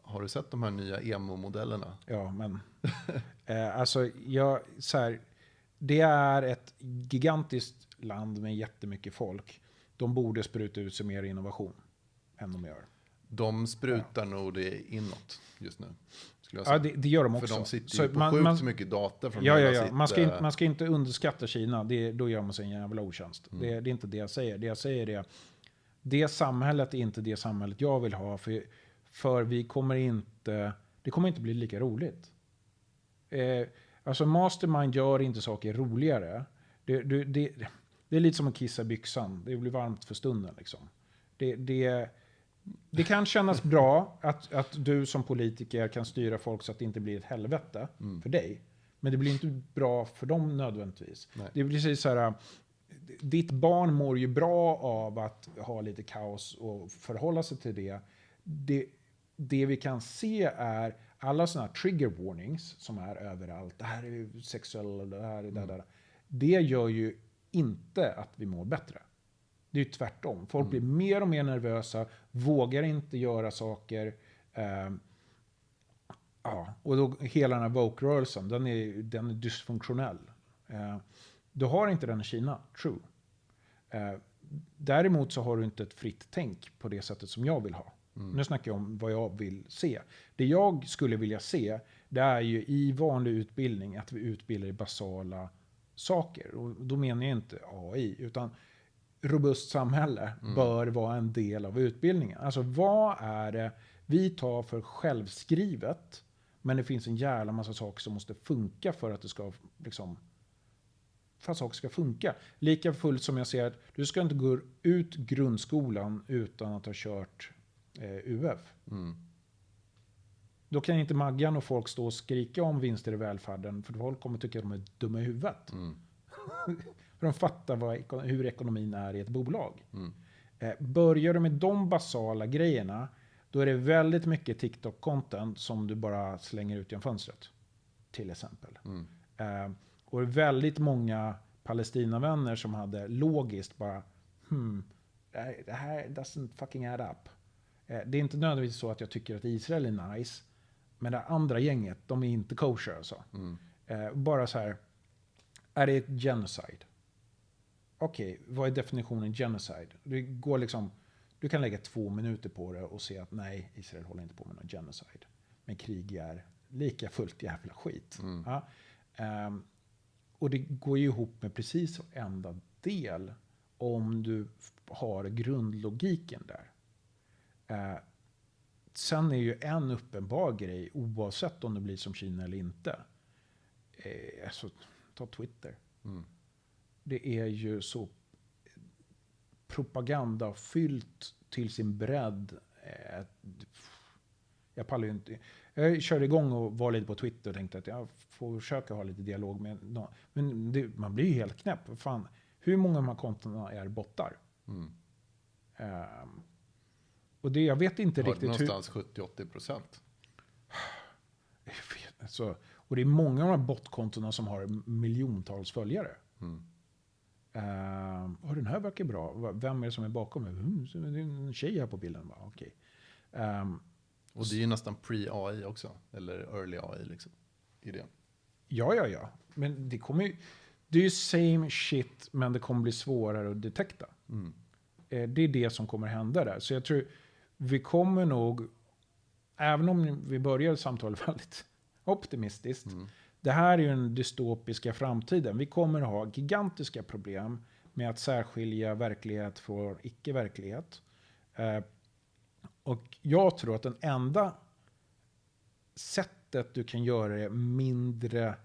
[SPEAKER 1] Har du sett de här nya emo-modellerna?
[SPEAKER 2] Ja, men... alltså, det är ett gigantiskt land med jättemycket folk. De borde spruta ut sig mer innovation än de gör.
[SPEAKER 1] De sprutar nog det inåt just nu.
[SPEAKER 2] Ja, det gör de också.
[SPEAKER 1] För de sitter ju på sjukt mycket data från hela sitt...
[SPEAKER 2] Man ska inte underskatta Kina. Då gör man sig en jävla otjänst. Det är inte det jag säger. Det jag säger är: det samhället är inte det samhället jag vill ha. För vi kommer inte... Det kommer inte bli lika roligt. Alltså Mastermind gör inte saker roligare. Det är lite som att kissa byxan. Det blir varmt för stunden liksom. Det kan kännas bra att du som politiker kan styra folk så att det inte blir ett helvete för dig. Men det blir inte bra för dem nödvändigtvis. Nej. Det blir precis så här: ditt barn mår ju bra av att ha lite kaos och förhålla sig till det. Det vi kan se är alla såna här trigger warnings som är överallt. Det här är sexuellt, det här är där. Det gör ju inte att vi mår bättre. Det är ju tvärtom. Folk blir mer och mer nervösa, vågar inte göra saker. Och då hela den här woke-rörelsen, den är dysfunktionell. Du har inte den i Kina, true. Däremot så har du inte ett fritt tänk på det sättet som jag vill ha. Nu snackar jag om vad jag vill se. Det jag skulle vilja se, det är ju i vanlig utbildning att vi utbildar i basala saker. Och då menar jag inte AI, utan robust samhälle bör vara en del av utbildningen. Alltså vad är det vi tar för självskrivet, men det finns en jävla massa saker som måste funka för att det ska liksom... För att saker ska funka. Lika fullt som jag säger att du ska inte gå ut grundskolan utan att ha kört UF. Då kan inte Maggan och folk stå och skrika om vinster i välfärden, för folk kommer tycka att de är dumma i huvudet. För de fattar hur ekonomin är i ett bolag. Börjar du med de basala grejerna, då är det väldigt mycket TikTok-content som du bara slänger ut genom fönstret. Till exempel. Och det är väldigt många Palestinavänner som hade logiskt bara det här doesn't fucking add up. Det är inte nödvändigtvis så att jag tycker att Israel är nice, men det andra gänget, de är inte kosher alltså. Bara så här, är det ett genocide? Okej, vad är definitionen genocide? Det går liksom, du kan lägga 2 minuter på det och se att nej, Israel håller inte på med någon genocide. Men krig är lika fullt jävla skit. Ja. Och det går ju ihop med precis varenda del om du har grundlogiken där. Sen är ju en uppenbar grej, oavsett om det blir som Kina eller inte. Alltså, ta Twitter. Det är ju så propagandafyllt till sin bredd. Jag pallar ju inte. Jag körde igång och var lite på Twitter och tänkte att jag får försöka ha lite dialog med någon. Men man blir ju helt knäpp. Fan, hur många av de här kontona är bottar? Och jag vet inte riktigt
[SPEAKER 1] någonstans 70-80%.
[SPEAKER 2] Alltså, Och det är många av de här botkontona som har miljontals följare. Den här verkar bra. Vem är det som är bakom? Det är en tjej här på bilden. Okej.
[SPEAKER 1] Och det är ju nästan pre-AI också. Eller early AI liksom. Idén.
[SPEAKER 2] Ja. Men det är ju same shit, men det kommer bli svårare att detekta. Det är det som kommer hända där. Så jag tror vi kommer nog, även om vi börjar samtalet väldigt optimistiskt, det här är ju den dystopiska framtiden. Vi kommer ha gigantiska problem med att särskilja verklighet från icke-verklighet. Och jag tror att den enda sättet du kan göra det mindre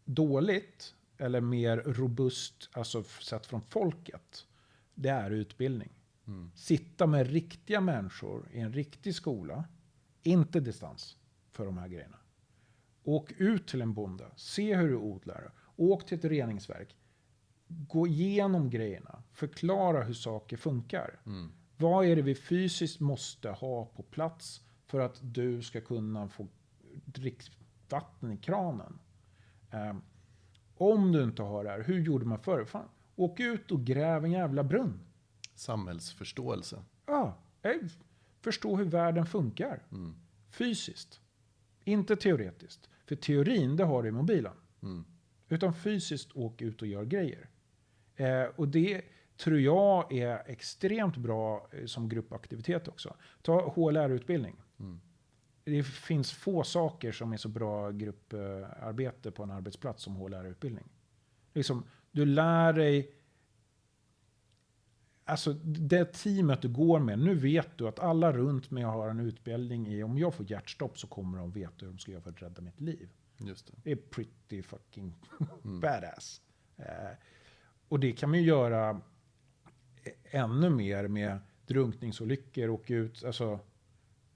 [SPEAKER 2] dåligt eller mer robust, alltså sett från folket, det är utbildning. Sitta med riktiga människor i en riktig skola, inte distans för de här grejerna. Åk ut till en bonde, se hur du odlar, åk till ett reningsverk, gå igenom grejerna, förklara hur saker funkar. Vad är det vi fysiskt måste ha på plats för att du ska kunna få dricksvatten i kranen? Om du inte har det här, hur gjorde man förr? Fan, åk ut och gräv en jävla brunn.
[SPEAKER 1] Samhällsförståelse.
[SPEAKER 2] Ja, förstå hur världen funkar. Fysiskt. Inte teoretiskt. För teorin, det har du i mobilen. Utan fysiskt åk ut och gör grejer. Och det tror jag är extremt bra som gruppaktivitet också. Ta HLR-utbildning. Det finns få saker som är så bra grupparbete på en arbetsplats som HLR-utbildning. Liksom, du lär dig, alltså det teamet du går med, nu vet du att alla runt mig har en utbildning i, om jag får hjärtstopp så kommer de veta hur de ska göra för att rädda mitt liv.
[SPEAKER 1] Just det.
[SPEAKER 2] Det är pretty fucking badass. Och det kan man ju göra ännu mer med drunkningsolyckor, åka ut, alltså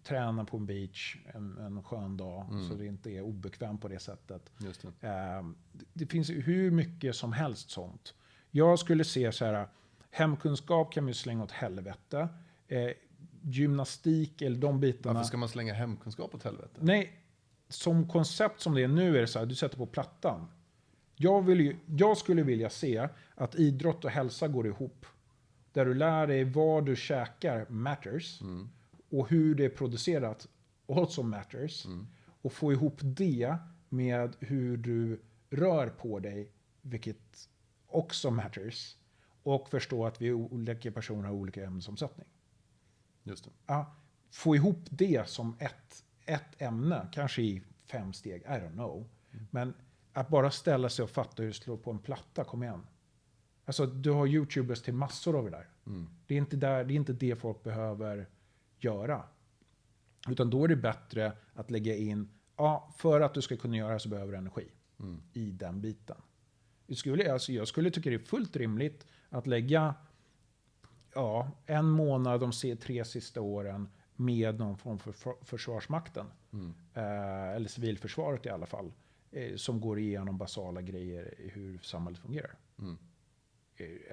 [SPEAKER 2] träna på en beach en skön dag så det inte är obekvämt på det sättet.
[SPEAKER 1] Just det.
[SPEAKER 2] Det finns hur mycket som helst sånt. Jag skulle se så här, hemkunskap kan man ju slänga åt helvete. Gymnastik eller de bitarna.
[SPEAKER 1] Varför ska man slänga hemkunskap åt helvete?
[SPEAKER 2] Nej, som koncept som det är nu är det så här, du sätter på plattan. Jag skulle vilja se att idrott och hälsa går ihop. Där du lär dig vad du käkar matters. Och hur det är producerat also matters. Och få ihop det med hur du rör på dig, vilket också matters. Och förstå att vi olika personer har olika ämnesomsättning.
[SPEAKER 1] Just det.
[SPEAKER 2] Ja, få ihop det som ett ämne, kanske i 5 steg, I don't know. Men att bara ställa sig och fatta hur du slår på en platta, kom igen. Alltså du har YouTubers till massor av det där. Det är inte det folk behöver göra. Utan då är det bättre att lägga in, för att du ska kunna göra så behöver du energi i den biten. Jag skulle tycka det är fullt rimligt att lägga 1 månad de 3 sista åren med någon form för försvarsmakten. Eller civilförsvaret i alla fall. Som går igenom basala grejer i hur samhället fungerar.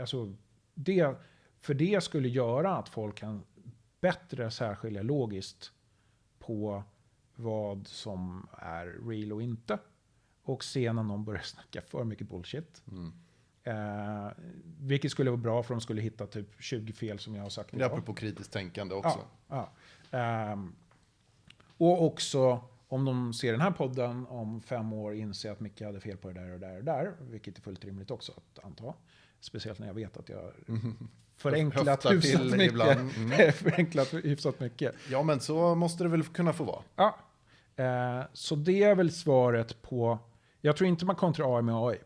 [SPEAKER 2] Alltså det skulle göra att folk kan bättre särskilja logiskt på vad som är real och inte. Och se när någon börjar snacka för mycket bullshit. Vilket skulle vara bra för de skulle hitta typ 20 fel som jag har sagt.
[SPEAKER 1] Det är apropå kritiskt tänkande också.
[SPEAKER 2] Och också om de ser den här podden om 5 år inser att Micke hade fel på det där och där och där. Vilket är fullt rimligt också att anta. Speciellt när jag vet att jag förenklat hyfsat mycket.
[SPEAKER 1] Ja, men så måste det väl kunna få vara.
[SPEAKER 2] Ja. Så det är väl svaret på... Jag tror inte man kontrar AI med AI.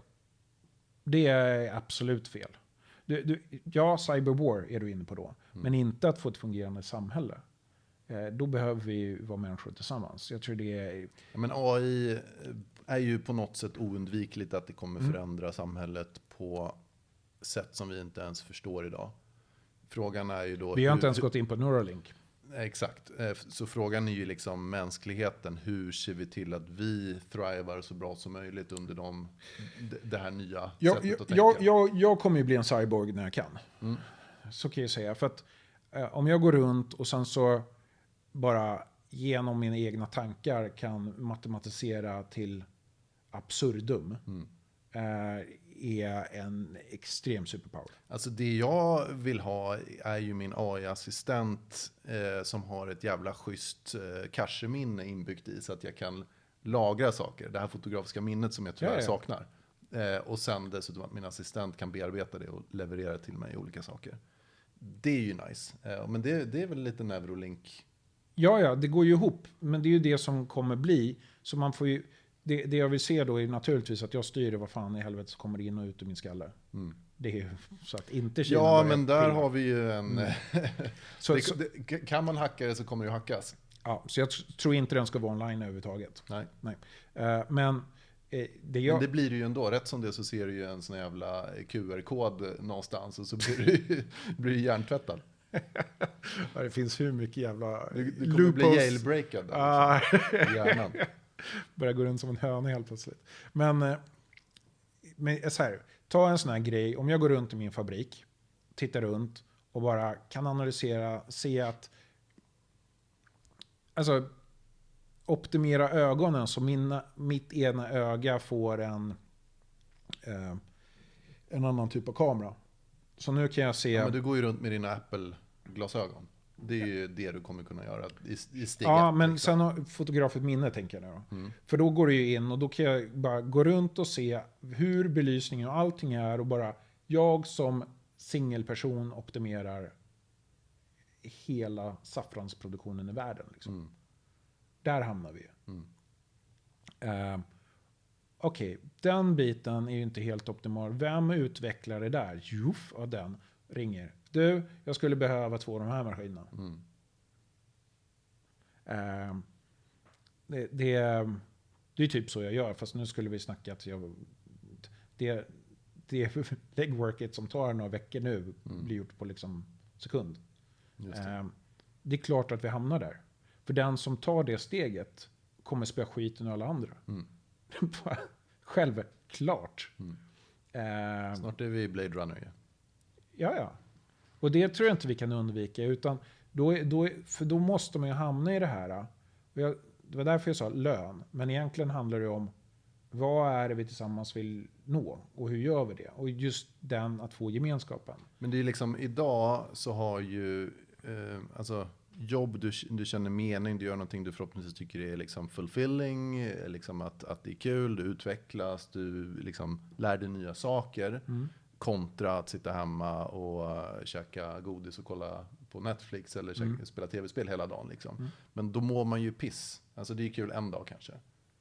[SPEAKER 2] Det är absolut fel. Cyberwar är du inne på då. Men inte att få ett fungerande samhälle. Då behöver vi vara människor tillsammans. Jag tror det är...
[SPEAKER 1] Ja, men AI är ju på något sätt oundvikligt att det kommer förändra samhället på sätt som vi inte ens förstår idag. Frågan är ju då...
[SPEAKER 2] Vi har inte ens gått in på Neuralink.
[SPEAKER 1] Exakt. Så frågan är ju liksom mänskligheten. Hur ser vi till att vi thrivar så bra som möjligt under det här nya sättet att tänka?
[SPEAKER 2] Jag kommer ju bli en cyborg när jag kan. Så kan jag säga. För att om jag går runt och sen så bara genom mina egna tankar kan matematisera till absurdum är en extrem superpower.
[SPEAKER 1] Alltså det jag vill ha är ju min AI-assistent som har ett jävla schysst cache-minne inbyggt i så att jag kan lagra saker. Det här fotografiska minnet som jag tyvärr saknar. Och sen dessutom att min assistent kan bearbeta det och leverera till mig olika saker. Det är ju nice. Men det är väl lite Neuralink.
[SPEAKER 2] Ja, det går ju ihop. Men det är ju det som kommer bli. Så man får ju, det jag vill se då är naturligtvis att jag styr vad fan i helvete som kommer in och ut ur min skalle. Det är ju så att inte Kina.
[SPEAKER 1] Ja, men där har vi ju en...
[SPEAKER 2] Så,
[SPEAKER 1] kan man hacka det så kommer det ju hackas.
[SPEAKER 2] Ja, så jag tror inte den ska vara online överhuvudtaget.
[SPEAKER 1] Nej.
[SPEAKER 2] Men
[SPEAKER 1] men det blir det ju ändå. Rätt som det så ser du ju en sån jävla QR-kod någonstans och så blir du hjärntvättad.
[SPEAKER 2] Ja, det finns hur mycket jävla...
[SPEAKER 1] Du kommer bli jailbreakad i hjärnan.
[SPEAKER 2] Börjar gå runt som en höna helt plötsligt. Men så här, ta en sån här grej. Om jag går runt i min fabrik, tittar runt och bara kan analysera, se att... Alltså... optimera ögonen så mitt ena öga får en annan typ av kamera. Så nu kan jag se...
[SPEAKER 1] Ja, men du går ju runt med dina Apple-glasögon. Det är ju det du kommer kunna göra i steg
[SPEAKER 2] Ja,
[SPEAKER 1] ett,
[SPEAKER 2] men
[SPEAKER 1] liksom.
[SPEAKER 2] sen har fotografiskt minne tänker jag nu då. För då går det ju in och då kan jag bara gå runt och se hur belysningen och allting är och bara jag som singelperson optimerar hela saffransproduktionen i världen. Liksom. Där hamnar vi. Okej, den biten är ju inte helt optimal. Vem utvecklar det där? Juff, och den ringer. Du, jag skulle behöva 2 av de här maskinerna. Det är typ så jag gör. Fast nu skulle vi snacka att det legworket som tar några veckor nu blir gjort på liksom sekund. Det är klart att vi hamnar där. För den som tar det steget kommer spela skiten och alla andra. Självklart.
[SPEAKER 1] Snart är vi Blade Runner.
[SPEAKER 2] Ja. Och det tror jag inte vi kan undvika. Utan för då måste man ju hamna i det här. Det var därför jag sa lön. Men egentligen handlar det om vad är det vi tillsammans vill nå? Och hur gör vi det? Och just den att få gemenskapen.
[SPEAKER 1] Men det är liksom idag så har ju alltså jobb, du känner mening, du gör någonting du förhoppningsvis tycker är liksom fulfilling, liksom att det är kul, du utvecklas, du liksom lär dig nya saker kontra att sitta hemma och käka godis och kolla på Netflix eller spela tv-spel hela dagen liksom. Men då mår man ju piss. Alltså det är kul en dag kanske.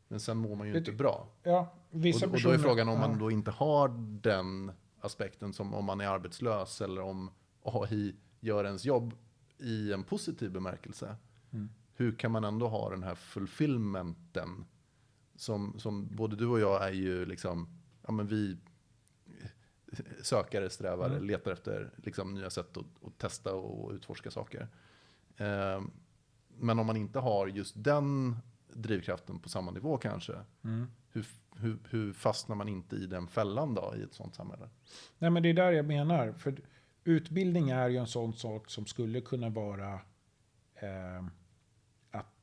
[SPEAKER 1] Men sen mår man ju inte bra.
[SPEAKER 2] Ja, vissa
[SPEAKER 1] och då är frågan om man då inte har den aspekten som om man är arbetslös eller om AI gör ens jobb i en positiv bemärkelse. Hur kan man ändå ha den här fulfillmenten som både du och jag är ju liksom, ja men vi sökare, strävare, letar efter liksom nya sätt att testa och utforska saker. Men om man inte har just den drivkraften på samma nivå kanske, hur fastnar man inte i den fällan då i ett sånt samhälle?
[SPEAKER 2] Nej, men det är där jag menar. För utbildning är ju en sån sak som skulle kunna vara att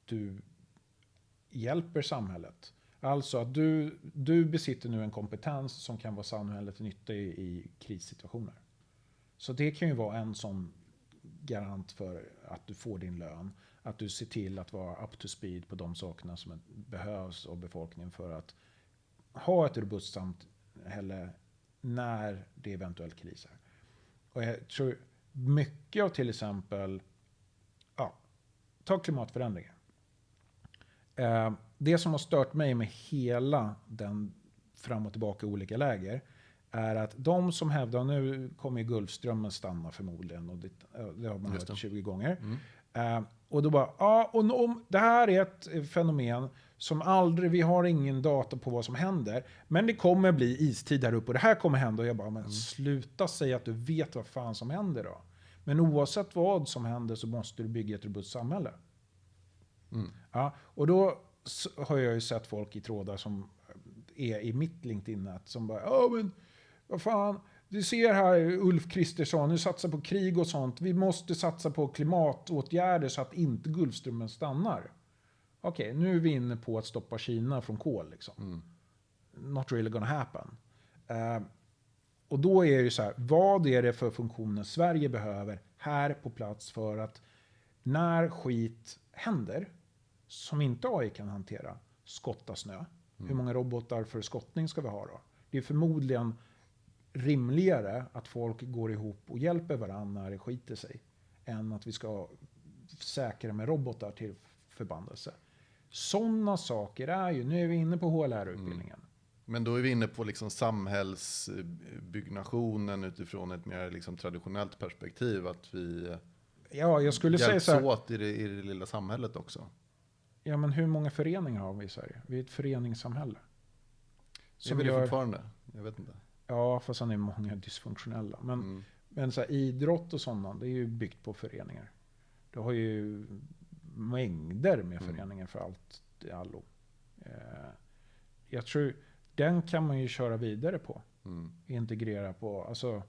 [SPEAKER 2] du hjälper samhället. Alltså att du besitter nu en kompetens som kan vara samhället till nytta i krissituationer. Så det kan ju vara en sån garant för att du får din lön. Att du ser till att vara up to speed på de sakerna som behövs av befolkningen för att ha ett robust samhälle när det eventuellt krisar. Och jag tror mycket av till exempel, ta klimatförändringar. Det som har stört mig med hela den fram och tillbaka i olika läger är att de som hävdar, nu kommer ju Gulfströmmen stanna förmodligen och det har man hört 20 gånger. Och då bara, det här är ett fenomen som aldrig, vi har ingen data på vad som händer, men det kommer bli istid här uppe och det här kommer hända. Och jag bara, men sluta säga att du vet vad fan som händer då. Men oavsett vad som händer så måste du bygga ett robust samhälle. Ja, och då har jag ju sett folk i trådar som är i mitt LinkedIn-nät som bara, men vad fan, Du ser här Ulf Kristersson, nu satsar på krig och sånt. Vi måste satsa på klimatåtgärder så att inte Gulfströmmen stannar. Okej, nu är vi inne på att stoppa Kina från kol. Liksom. Not really gonna happen. Och då är det så här, vad är det för funktioner Sverige behöver här på plats för att när skit händer, som inte AI kan hantera, skotta snö. Hur många robotar för skottning ska vi ha då? Det är förmodligen rimligare att folk går ihop och hjälper varandra när det skiter sig än att vi ska säkra med robotar till förbannelse. Sådana saker är ju, nu är vi inne på HLR-utbildningen.
[SPEAKER 1] Men då är vi inne på liksom samhällsbyggnationen utifrån ett mer liksom traditionellt perspektiv. Att vi
[SPEAKER 2] jag skulle säga så här,
[SPEAKER 1] åt i det lilla samhället också.
[SPEAKER 2] Ja, men hur många föreningar har vi i Sverige? Vi är ett föreningssamhälle.
[SPEAKER 1] Är vi det fortfarande? Jag vet inte.
[SPEAKER 2] Ja, fast sen är många dysfunktionella. Men så här, idrott och sådana, det är ju byggt på föreningar. Du har ju mängder med föreningar för allt i allo. Jag tror, den kan man ju köra vidare på. Integrera på, alltså.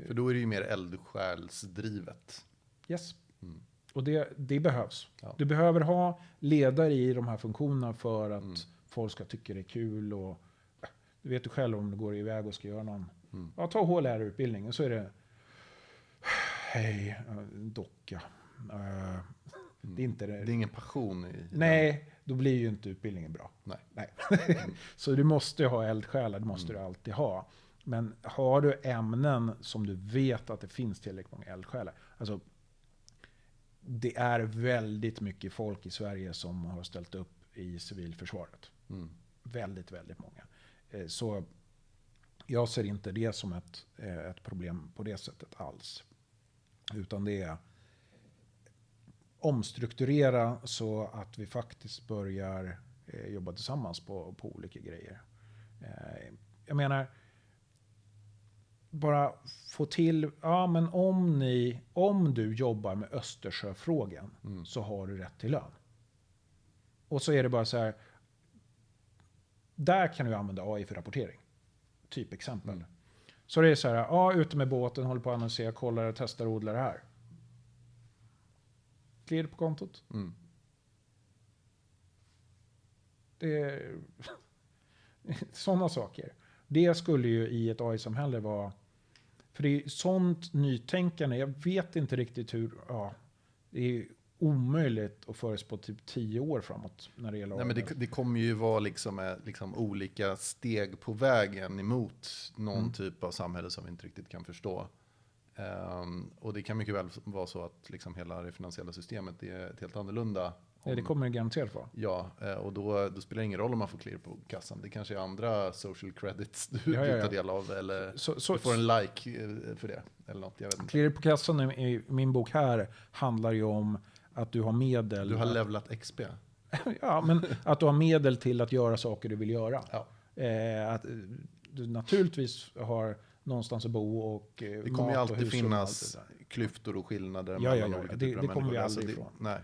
[SPEAKER 1] För då är det ju mer eldsjälsdrivet.
[SPEAKER 2] Yes. Och det behövs.
[SPEAKER 1] Ja.
[SPEAKER 2] Du behöver ha ledare i de här funktionerna för att folk ska tycka det är kul. Och, du vet ju själv om du går iväg och ska göra någon. Ja, ta HLR-utbildning och så är det hej, docka. Det är inte det.
[SPEAKER 1] Det är ingen passion i
[SPEAKER 2] Nej, då blir ju inte utbildningen bra.
[SPEAKER 1] Nej.
[SPEAKER 2] Så du måste ha eldsjälar, det måste du alltid ha. Men har du ämnen som du vet att det finns tillräckligt många eldsjälar. Alltså, det är väldigt mycket folk i Sverige som har ställt upp i civilförsvaret. Väldigt, väldigt många. Så jag ser inte det som ett problem på det sättet alls. Utan det är omstrukturera så att vi faktiskt börjar jobba tillsammans på olika grejer. Jag menar, bara få till, ja men om du jobbar med Östersjöfrågan så har du rätt till lön. Och så är det bara så här, där kan du använda AI för rapportering. Typ exempel. Så det är så här, ja ute med båten, håller på att analysera, kollar, testar och odlar det här. Klirr på kontot. Det är sådana saker. Det skulle ju i ett AI-samhälle vara, för det är sånt nytänkande, jag vet inte riktigt hur, det är omöjligt att förutspå typ 10 år framåt när det gäller AI.
[SPEAKER 1] Nej, men det kommer ju vara liksom olika steg på vägen emot någon typ av samhälle som vi inte riktigt kan förstå. Och det kan mycket väl vara så att liksom hela det finansiella systemet är helt annorlunda.
[SPEAKER 2] Det kommer det garanterat vara.
[SPEAKER 1] Ja, och då spelar det ingen roll om man får klirr på kassan. Det kanske är andra social credits du tar del av. Eller du får en like för det. Eller något, jag vet inte.
[SPEAKER 2] Klirr på kassan i min bok här handlar ju om att du har medel.
[SPEAKER 1] Du har levlat XP.
[SPEAKER 2] Ja, men att du har medel till att göra saker du vill göra.
[SPEAKER 1] Ja.
[SPEAKER 2] Att du naturligtvis har någonstans att bo och
[SPEAKER 1] det kommer ju alltid finnas klyftor och skillnader mellan olika typer av
[SPEAKER 2] det kommer vi
[SPEAKER 1] människor.
[SPEAKER 2] aldrig ifrån.
[SPEAKER 1] Nej.